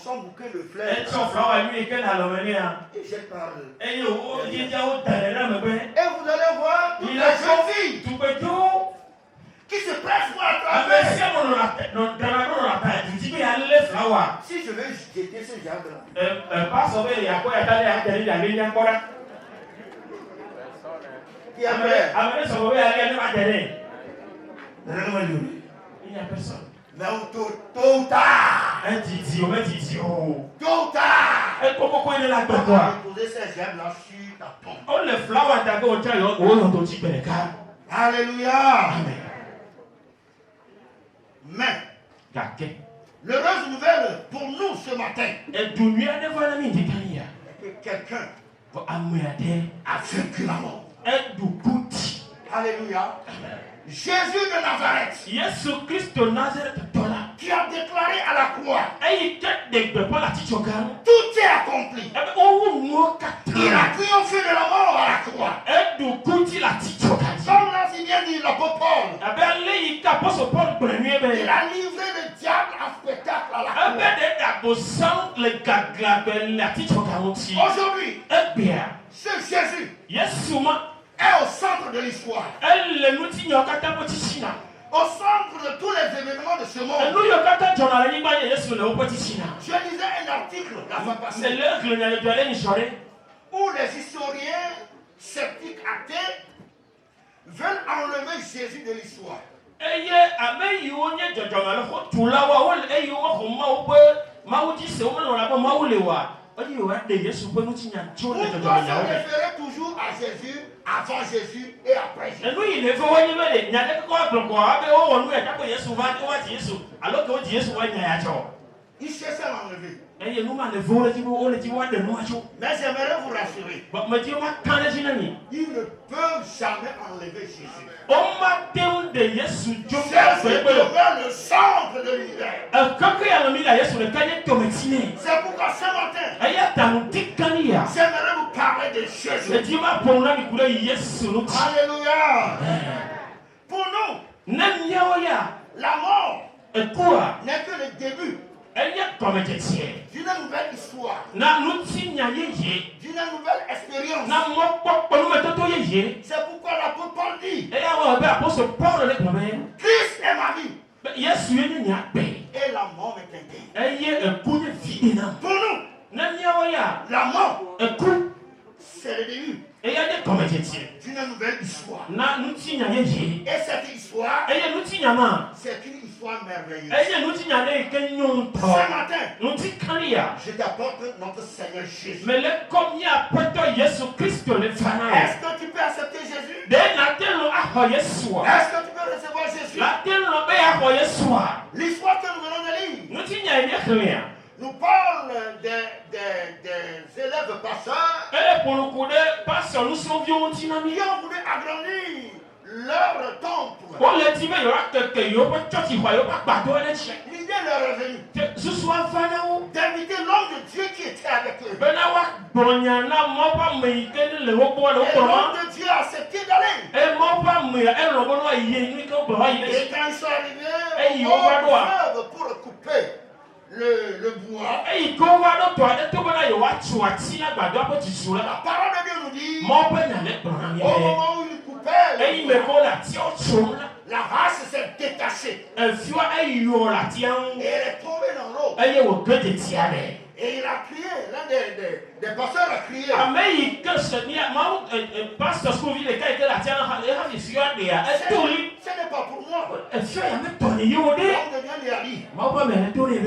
son bouquet de fleurs. Et jette par eux. Et vous allez voir toute la jeune fille qui se presse pour attraper. Si je vais jeter ce jardin qui a fait. Il n'y a personne. Mais tôt ou tard. Un didio. Tôt ou tard. On va déposer ces germes-là sur ta tombe. Alléluia. Amen. Mais l'heureuse nouvelle pour nous ce matin est que quelqu'un a vaincu la mort. Alléluia. Jésus de Nazareth, qui qui a déclaré à la croix, Tout est accompli. Il a triomphé de la mort à la croix. Comme l'a si bien dit l'apôtre Paul, il a livré le diable en spectacle à la croix. Aujourd'hui, ce Jésus est au centre de l'histoire. Au centre de tous les événements de ce monde. Je lisais un article la fois passée où les historiens sceptiques athées veulent enlever Jésus de l'histoire. On doit se référer toujours à Jésus, avant Jésus et après Jésus. Il cherche à l'enlever. Mais j'aimerais vous rassurer. Il ne peut jamais enlever Jésus. Jésus demeure le centre de l'univers. C'est pourquoi ce matin, j'aimerais vous parler de Jésus. Alléluia. Pour nous, la mort n'est que le début d'une nouvelle histoire, d'une nouvelle expérience. C'est pourquoi l'apôtre Paul dit, Christ est ma vie et la mort est interdite. Pour nous, la mort, c'est le début d'une nouvelle histoire. Et cette histoire, c'est une histoire merveilleuse. Ce matin, je t'apporte notre Seigneur Jésus. Est-ce que tu peux accepter Jésus? Est-ce que tu peux recevoir Jésus? L'histoire que nous venons de lire nous parle des élèves pasteurs qui ont voulu agrandir leur temple. L'idée leur est venue d'inviter l'homme de Dieu qui était avec eux. Et l'homme de Dieu a accepté d'aller. Et quand ils sont arrivés au fleuve pour couper le bois, la parole de Dieu nous dit, au moment où il coupait le bois, la race s'est détachée et elle est tombée dans l'eau. Et il a crié, l'un des pasteurs a crié. Ce n'est pas pour moi. L'homme de Dieu lui a dit,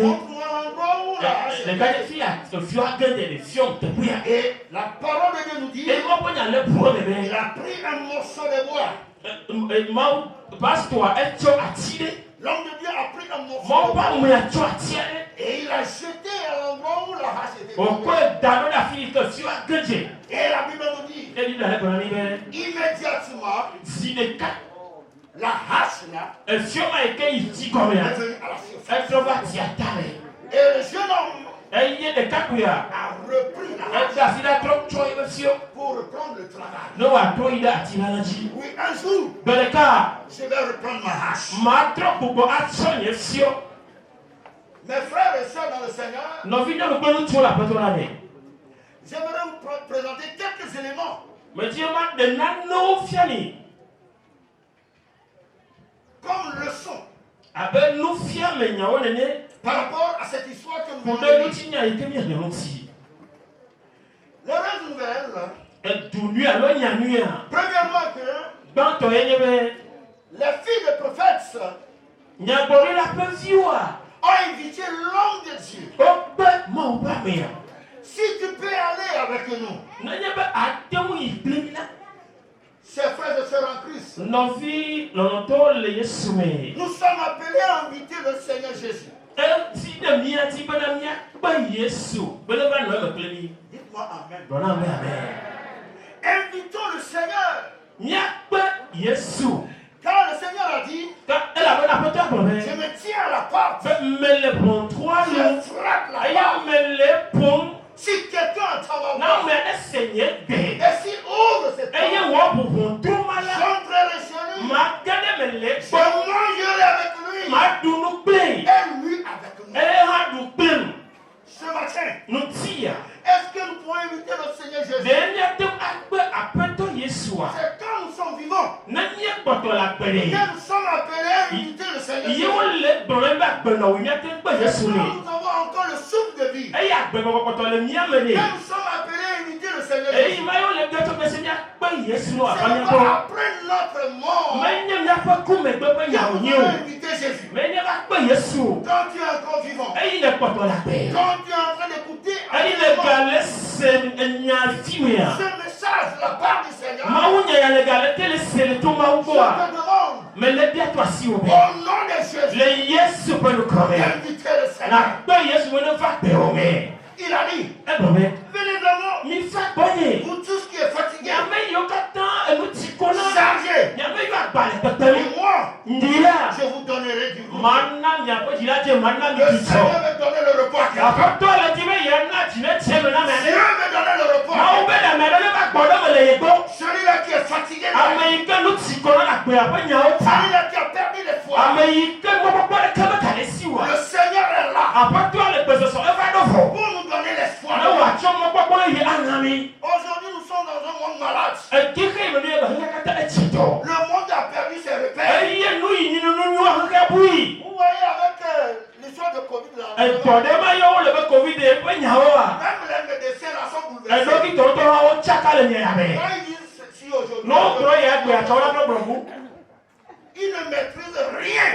montre-moi l'endroit où la hache est. Et la parole de Dieu nous dit, il a pris un morceau de bois. L'homme de Dieu a pris un morceau de bois et il a jeté à l'endroit où la hache était. Et la Bible nous dit, immédiatement, la hache là est venue à la surface. Et le jeune homme a repris la hache pour reprendre le travail. Oui, un jour, je vais reprendre ma hache. Mes frères et sœurs dans le Seigneur, j'aimerais vous présenter quelques éléments comme leçon par rapport à cette histoire que nous venons de lire. L'heureuse nouvelle, premièrement que les filles de prophètes ont invité l'homme de Dieu. Si tu peux aller avec nous, chers frères et sœurs en Christ, nous sommes appelés à inviter le Seigneur Jésus. Dites-moi amen. Invitons le Seigneur. Quand le Seigneur a dit, je me tiens à la porte. J'entrerai chez lui. Je mangerai avec lui. Et lui avec nous. Ce matin, est-ce que nous pouvons inviter notre Seigneur Jésus? C'est quand nous sommes vivants que nous sommes appelés à inviter le Seigneur Jésus. Quand nous avons encore le souffle de vie, que nous sommes appelés à inviter le Seigneur Jésus. C'est encore après notre mort que nous pouvons inviter Jésus. Quand tu es encore vivant, quand tu es en train d'écouter ce message de la part du Seigneur, je te demande, au nom de Jésus, d'inviter le Seigneur. Il a dit, venez de moi, vous tous qui êtes fatigués, chargés, et moi, je vous donnerai du repos. Le Seigneur me donnait le repos à quelqu'un. Dieu me donnait le repos à quelqu'un. Celui-là qui est fatigué, celui-là qui a perdu l'espoir, le Seigneur est là pour nous donner l'espoir. Aujourd'hui, nous sommes dans un monde malade. Le monde a perdu ses repères. Vous voyez avec l'histoire de Covid là, même les médecins là sont bouleversés. Quand ils disent ceci aujourd'hui, ils ne maîtrisent rien.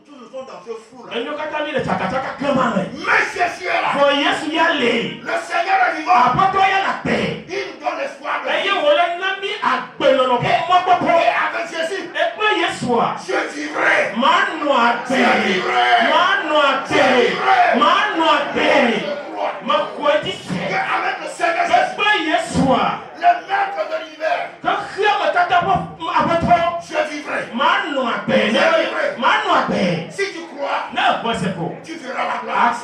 Nous sommes dans ce flou là. Mais Jésus est là. Le Seigneur est vivant. Il nous donne l'espoir de vie. Et avec Jésus, je vivrai. Avec le Seigneur Jésus, le maître de l'hiver, je vivrai. Si tu crois, tu verras la gloire.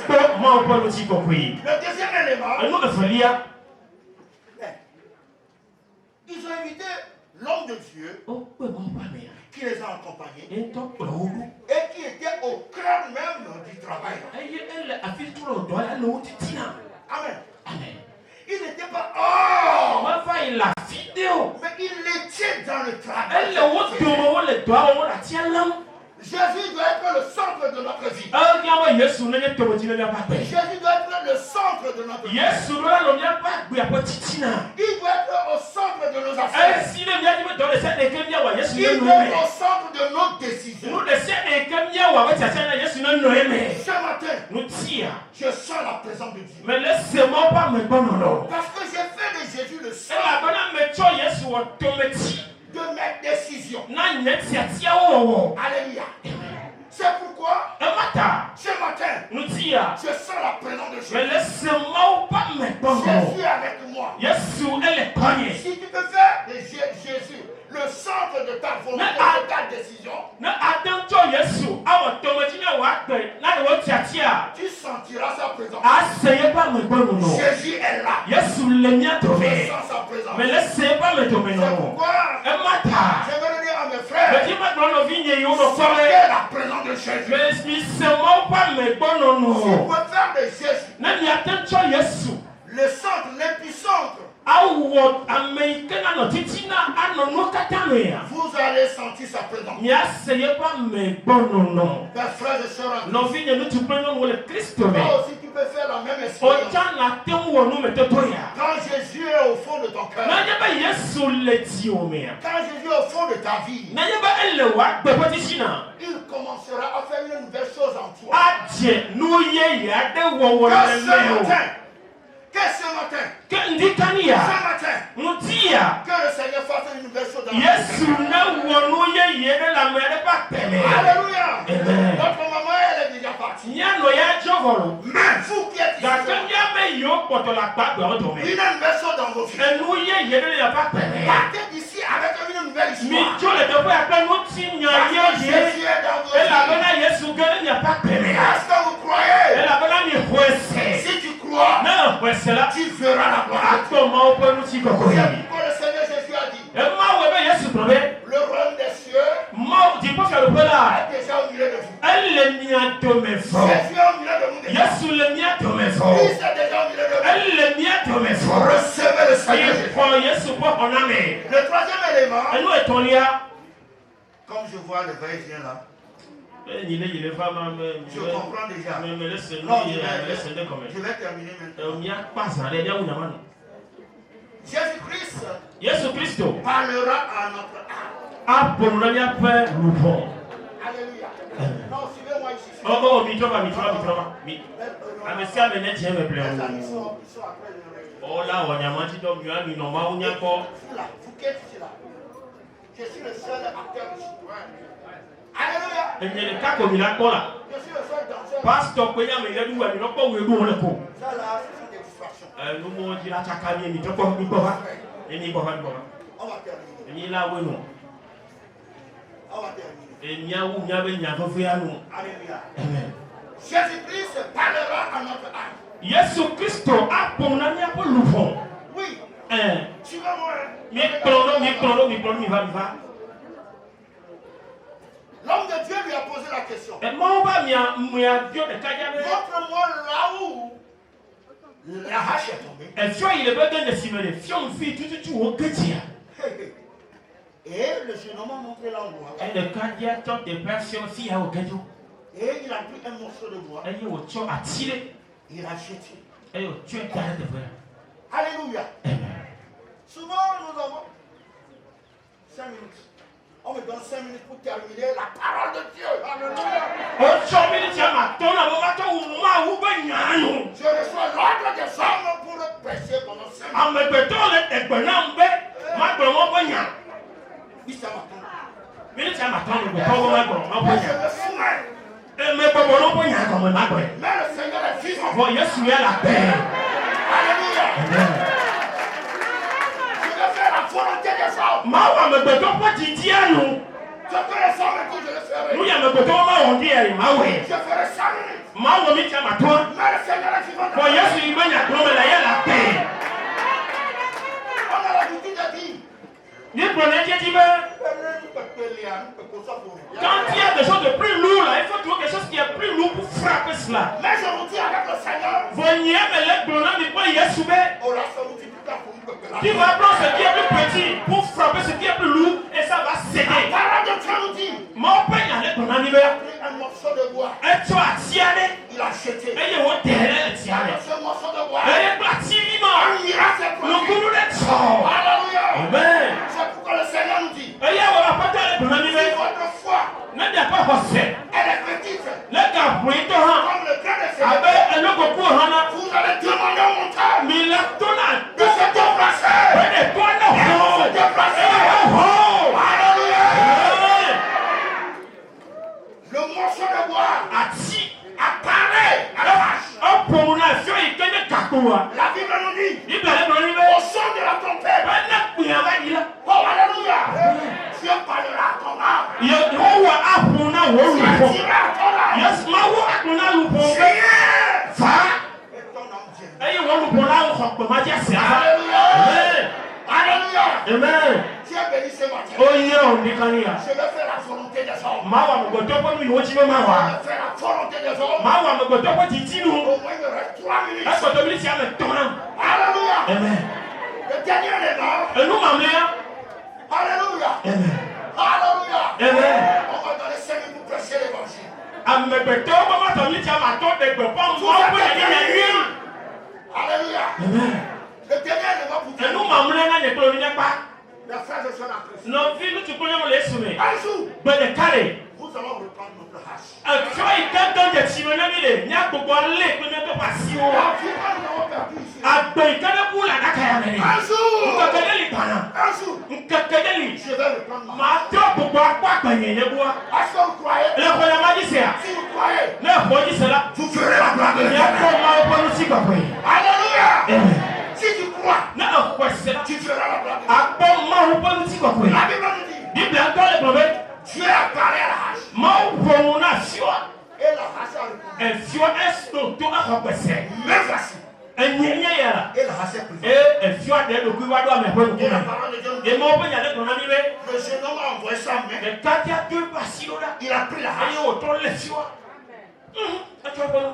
Le deuxième élément, ils ont invité l'homme de Dieu qui les a accompagnés et qui était au cœur même du travail. Amen. Il n'était pas mais il était dans le travail. Jésus doit être le centre de notre vie. Jésus doit être le centre de notre vie. Il doit être au centre de nos affaires. Il doit être au centre de nos décisions. Ce matin, je sens la présence de Dieu. Parce que j'ai fait de Jésus le centre de mes décisions. Alléluia. C'est pourquoi ce matin, je sens la présence de Jésus. Jésus est avec moi. Si tu peux faire de Jésus le centre de ta volonté, de ta décision, tu sentiras sa présence. Jésus est là. Je sens sa présence. C'est pourquoi je veux dire à mes frères, sentez la présence de Jésus. Si vous pouvez faire de Jésus le centre, l'épicentre, vous allez sentir sa présence. Mes frères et sœurs, toi aussi tu peux faire la même expérience. Quand Jésus est au fond de ton cœur, quand Jésus est au fond de ta vie, il commencera à faire une nouvelle chose en toi. Que ce matin, que le Seigneur fasse une nouvelle chose dans ta vie. Alléluia. Notre maman, elle est déjà partie. Mais vous qui êtes ici, il y a une nouvelle chose dans vos vies. Partez d'ici avec une nouvelle histoire. Parce que Jésus est dans vos vies. Est-ce que vous croyez? Si tu crois, tu feras la gloire. C'est pourquoi le Seigneur Jésus a dit, le royaume des cieux est déjà au milieu de vous. Jésus est au milieu de nous. Christ est déjà au milieu de nous. Recevez le Seigneur Jésus. Le troisième élément, comme je vois le va-et-vient là, je comprends déjà. Non, je vais terminer maintenant. Jésus-Christ parlera à notre âme. Alléluia. Non, suivez-moi ici. Ils sont après vous qui êtes ici là. Je suis le seul acteur ici. Alléluia. Je suis le seul danseur. Ça là, ce sont des distractions. On va terminer. Alléluia. Jésus-Christ parlera à notre âme. Oui. Tu vas voir. L'homme de Dieu lui a posé la question. Montre-moi là où la hache est tombée. Et le jeune homme a montré l'endroit. Et il a pris un morceau de bois. Il a jeté. Alléluia. Souvent nous avons 5 minutes. On me donne 5 minutes pour terminer la parole de Dieu. Alléluia. Je reçois l'ordre des hommes pour le prêcher pendant 5 minutes. Oui, ça m'attend. Mais je me souviens. Mais le Seigneur est vivant. Alléluia. Je vais faire la volonté des hommes. Ce que les hommes disent, je le ferai. Je ferai 5 minutes. Mais le Seigneur est vivant. On a l'habitude de dire. Quand il y a des choses de plus lourd là, il faut trouver quelque chose qui est plus lourd pour frapper cela. Mais je vous dis avec le Seigneur, tu vas prendre ce qui est plus petit pour frapper ce qui est plus lourd et ça va céder. La parole de Dieu nous dit, il a pris un morceau de bois. Il a jeté. Ce morceau de bois. un miracle est produit. Alléluia. Amen. C'est pourquoi le Seigneur nous dit, si votre foi elle est petite, comme le grain de sénégal, vous allez demander au montagne de se déplacer. Alléluia. Le morceau de bois apparaît à la vache. La Bible nous dit, au son de la trompette, oh alléluia, Dieu parlera à ton âme. Dieu dira à ton âme. Alléluia. Amen. Dieu bénit ce matin. Je vais faire la volonté des hommes. Je vais faire la volonté des hommes. Au moins il me reste 3 minutes. Alléluia. Amen. Le dernier élément. Alléluia. Amen. Alléluia. Amen. On va donner 5 minutes pour prêcher l'évangile. Alléluia. Amen. Le dernier élément pour dire. Les frères et sœurs en Christ. Un jour, nous allons reprendre notre hache. La vie que nous avons perdue ici. Un jour, je vais reprendre ma hache. Est-ce que vous croyez? Si vous croyez, vous ferez la gloire de Dieu. Alléluia. Si tu crois, tu feras la gloire de Dieu. La Bible nous dit, Dieu a parlé à la hache. Et la hache a répondu. Me voici. Et la jeune homme a envoyé sa main. Il a pris la hache.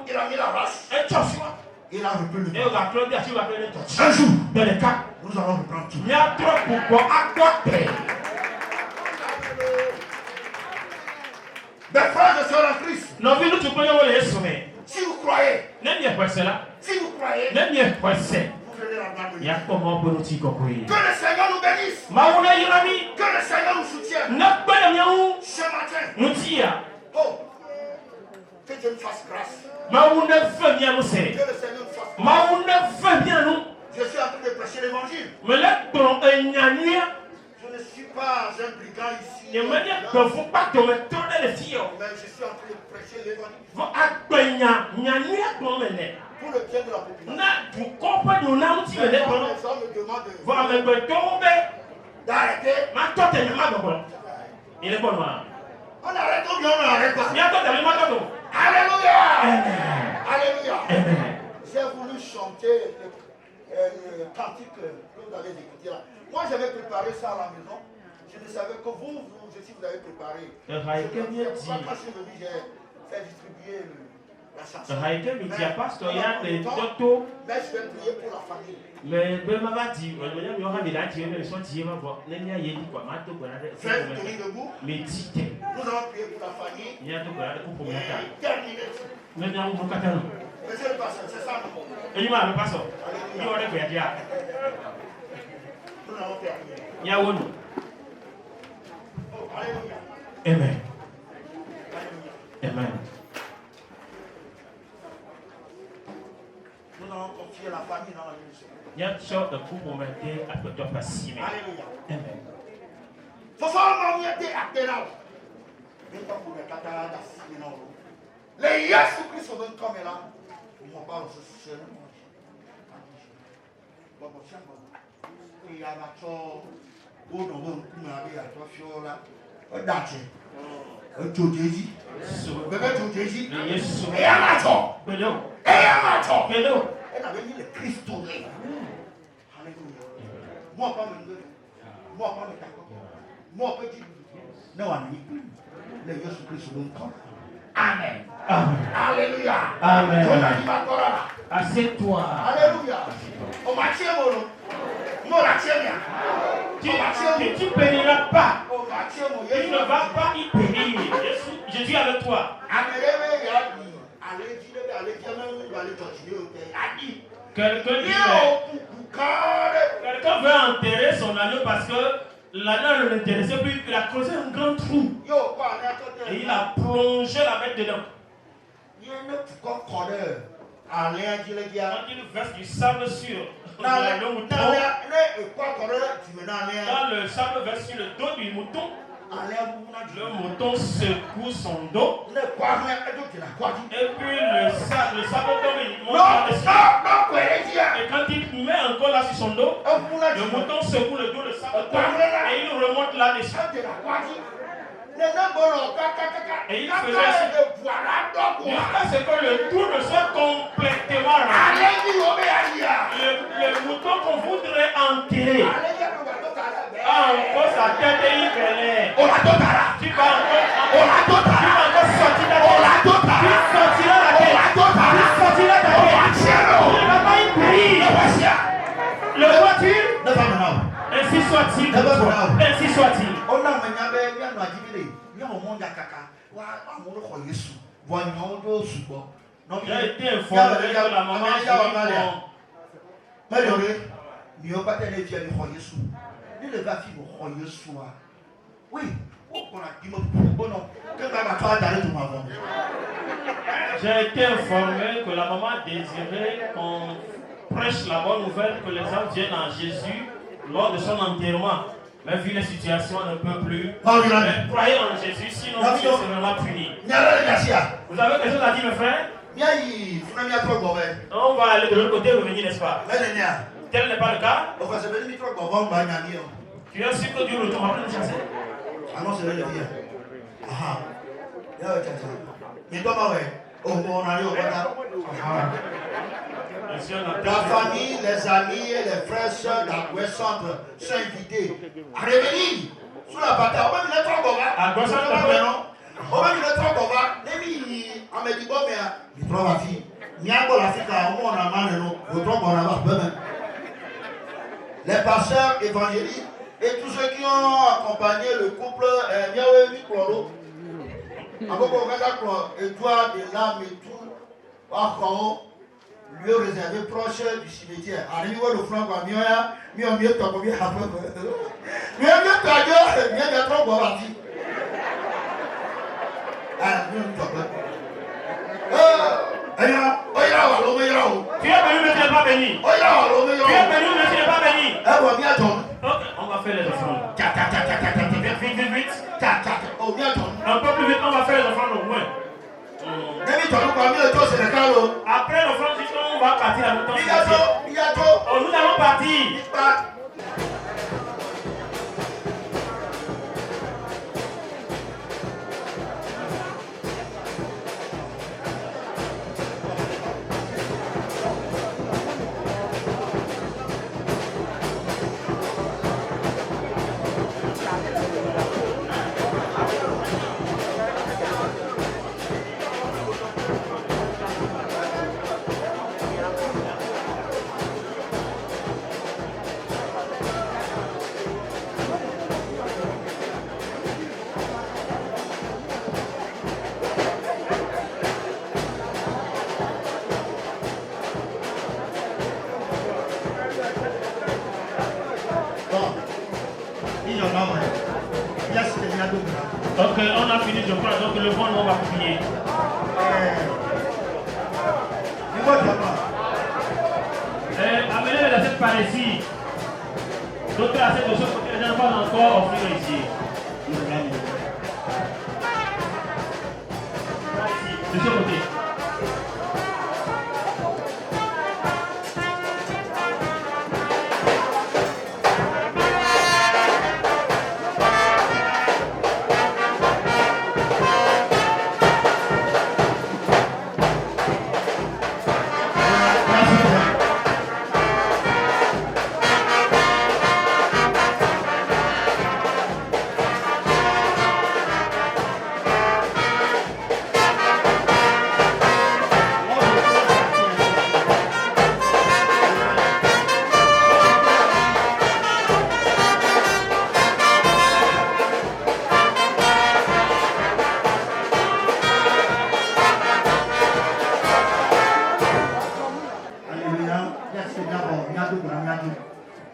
Il a mis la race. Il a repris le bras. Un jour, nous allons reprendre tout. Mes frères et sœurs en Christ, si vous croyez, vous venez la gloire de Dieu. Que le Seigneur nous bénisse. Que le Seigneur nous soutienne. Ce matin, oh, que Dieu nous fasse grâce. Que le Seigneur nous fasse grâce. Je suis en train de prêcher l'évangile. Je ne suis pas un brigand ici. Mais je suis en train de prêcher l'évangile. Pour le bien de la population. Les gens me demandent d'arrêter. On arrête ou bien on n'arrête pas. Alléluia. Alléluia. J'ai voulu chanter le cantique que vous allez écouter là. Moi j'avais préparé ça à la maison. Je ne savais que vous aussi vous avez préparé. Je ne sais pas quand je suis venu, j'ai fait distribuer la chanson. Mais je vais prier pour la famille. Faites tenir debout. Nous allons prier pour la famille. Et terminer. Monsieur le pasteur, c'est ça non? Nous allons terminer. Oh, alléluia. Amen. Amen. Nous allons confier la famille dans la ministère. Alléluia. Amen. Les Yesu Christ sont comme là. On parle de ce il y a la chose où nous avons à toi fiola. Dache. Jodeji. Bébé Jodeji. Et Amato. Et Amato. Elle avait dit le Christ tourné. Alléluia. Moi, pas me dire. Moi, pas me d'accord. Moi, petit. Non, on n'y plus. Les Yesu Christ sont comme. Amen. Amen. Alléluia. Amen. Assieds-toi. Alléluia. On m'a tué, mon nom. Moi, la tienne. Tu ne périras pas. Tu ne vas pas y périr. Je suis avec toi. Quelqu'un veut enterrer son agneau parce que l'agneau ne l'intéressait plus. Il a creusé un grand trou. Et il a plongé la bête dedans. Quand il verse du sable sur dans le sable verse sur le dos du mouton, le mouton secoue son dos et puis le sable tombe, il monte par-dessus. Et quand il met encore là sur son dos, le mouton secoue le dos, le sable tombe et il remonte là-dessus. Et il faisait jusqu'à ce que le tour ne soit complètement rempli. Le mouton qu'on voudrait enterrer a encore sa tête et il venait. Tu vas encore sortir la tête. Tu sortiras la tête. Tu ne vas pas y périr. Le vois-tu? Ainsi soit-il. Ainsi soit-il. J'ai été informé que la maman J'ai été informé que la maman désirait qu'on prêche la bonne nouvelle que les hommes viennent à Jésus lors de son enterrement. Mais vu les situations, on ne peut plus. Mais croyez en Jésus, sinon Dieu sera puni. Vous avez quelque chose à dire, mes frères? On va aller de l'autre côté et revenir, n'est-ce pas? Tel n'est pas le cas. Tu es sûr que Dieu ne t'aura pas de chasser? Ah non, c'est le bien. Ah. La famille, les amis et les frères, sœurs d'Akoué Centre sont invités à revenir sur la bataille. On va venir trop Goga. On va venir trop Goga. Les on me dit bon, mais il trouve la fille. Il y a un Afrique, on a mal, nous trop Goga. Les pasteurs évangéliques et tous ceux qui ont accompagné le couple Miawe Mikloro. Edouard de l'âme et tout, lieu réservé proche du cimetière. À niveau de Franck, mieux t'as combien à peu près. Mieux t'as trop bon parti. Ah, mieux t'as pas. Tu es venu, mais tu n'es pas béni. Tu es venu, mais tu n'es pas béni. On va faire les offrandes. Vite. Un peu plus vite, on va faire les offrandes au moins. Après l'offrande, on va partir à l'automne. Nous allons partir. Donc on a fini, je crois, donc le bon on va prier. Amenez les assiettes par ici. D'autres assiettes de ce côté, je n'ai pas encore offrir ici. De ce côté.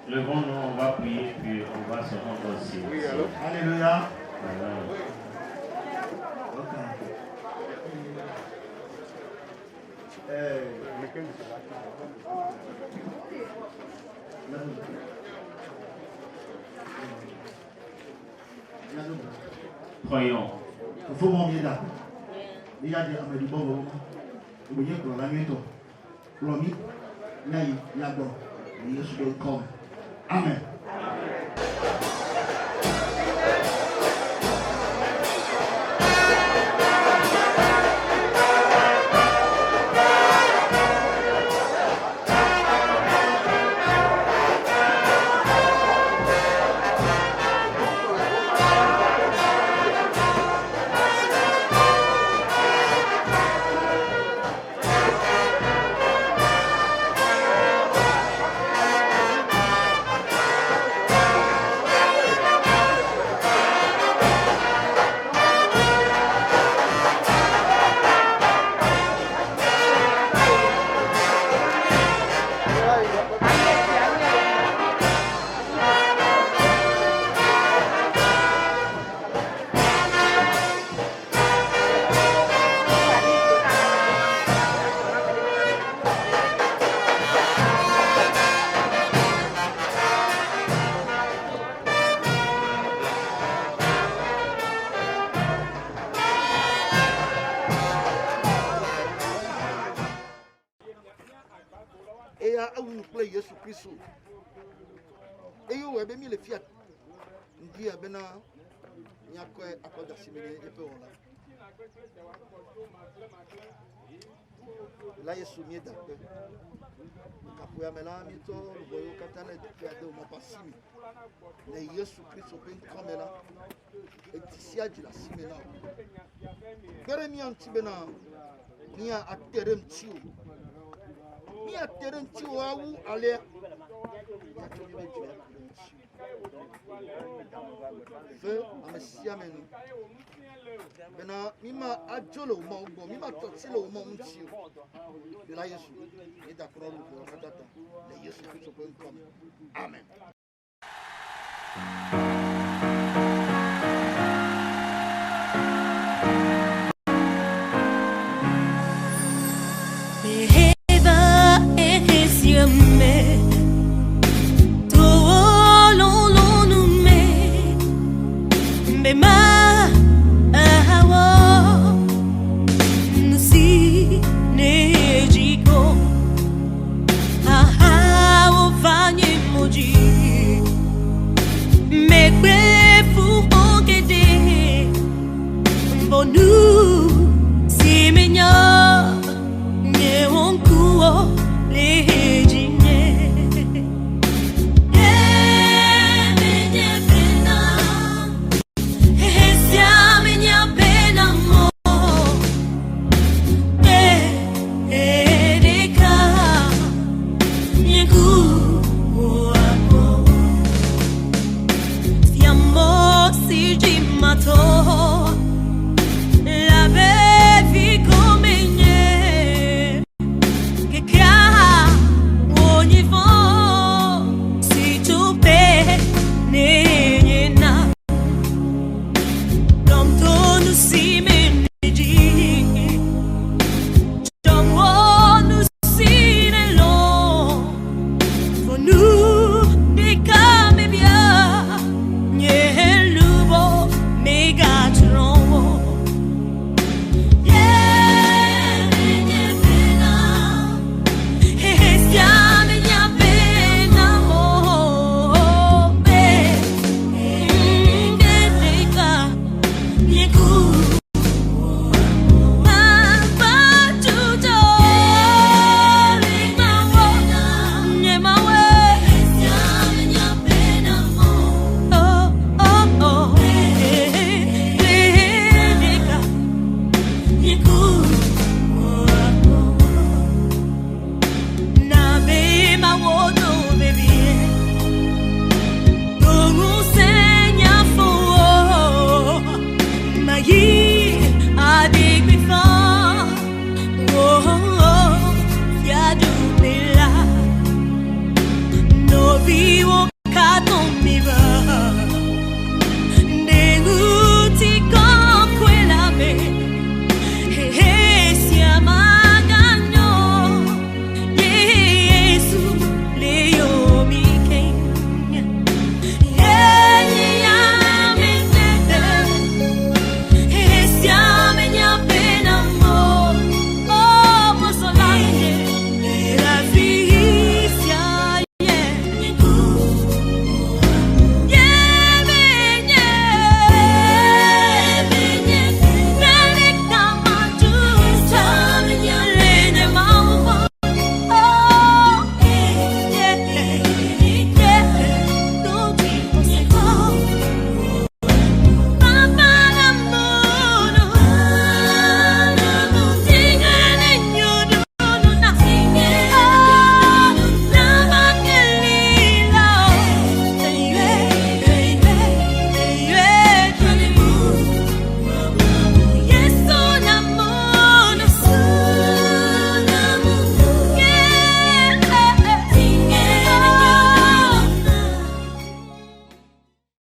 Levons-nous, on va prier, puis on va se rendre aussi. Alléluia. Croyons. Il faut m'en mieux là. Il y a des amis du bon moment. Il y a des amis du bon moment. Il y a des amis du Amen. Et à où plaît Jésus Christ. Et où est mis les fiat. Ndi abena nyakwe akoda simene epe wona. La Yesu mieda. Kapuya melami to boyo katana de mo pasimi. Le Yesu Kristo ben kamela. Etisia di la simena. Keremi antibena. Nia aterem tiu. Nia aterem tiu awu ale. Feu amesia menu. Bena mima ajolo mo ngo mima totilo mo tiu. La Yesu ni da kro lu ko tata. Le Yesu Kristo ben kamela. Amen. Me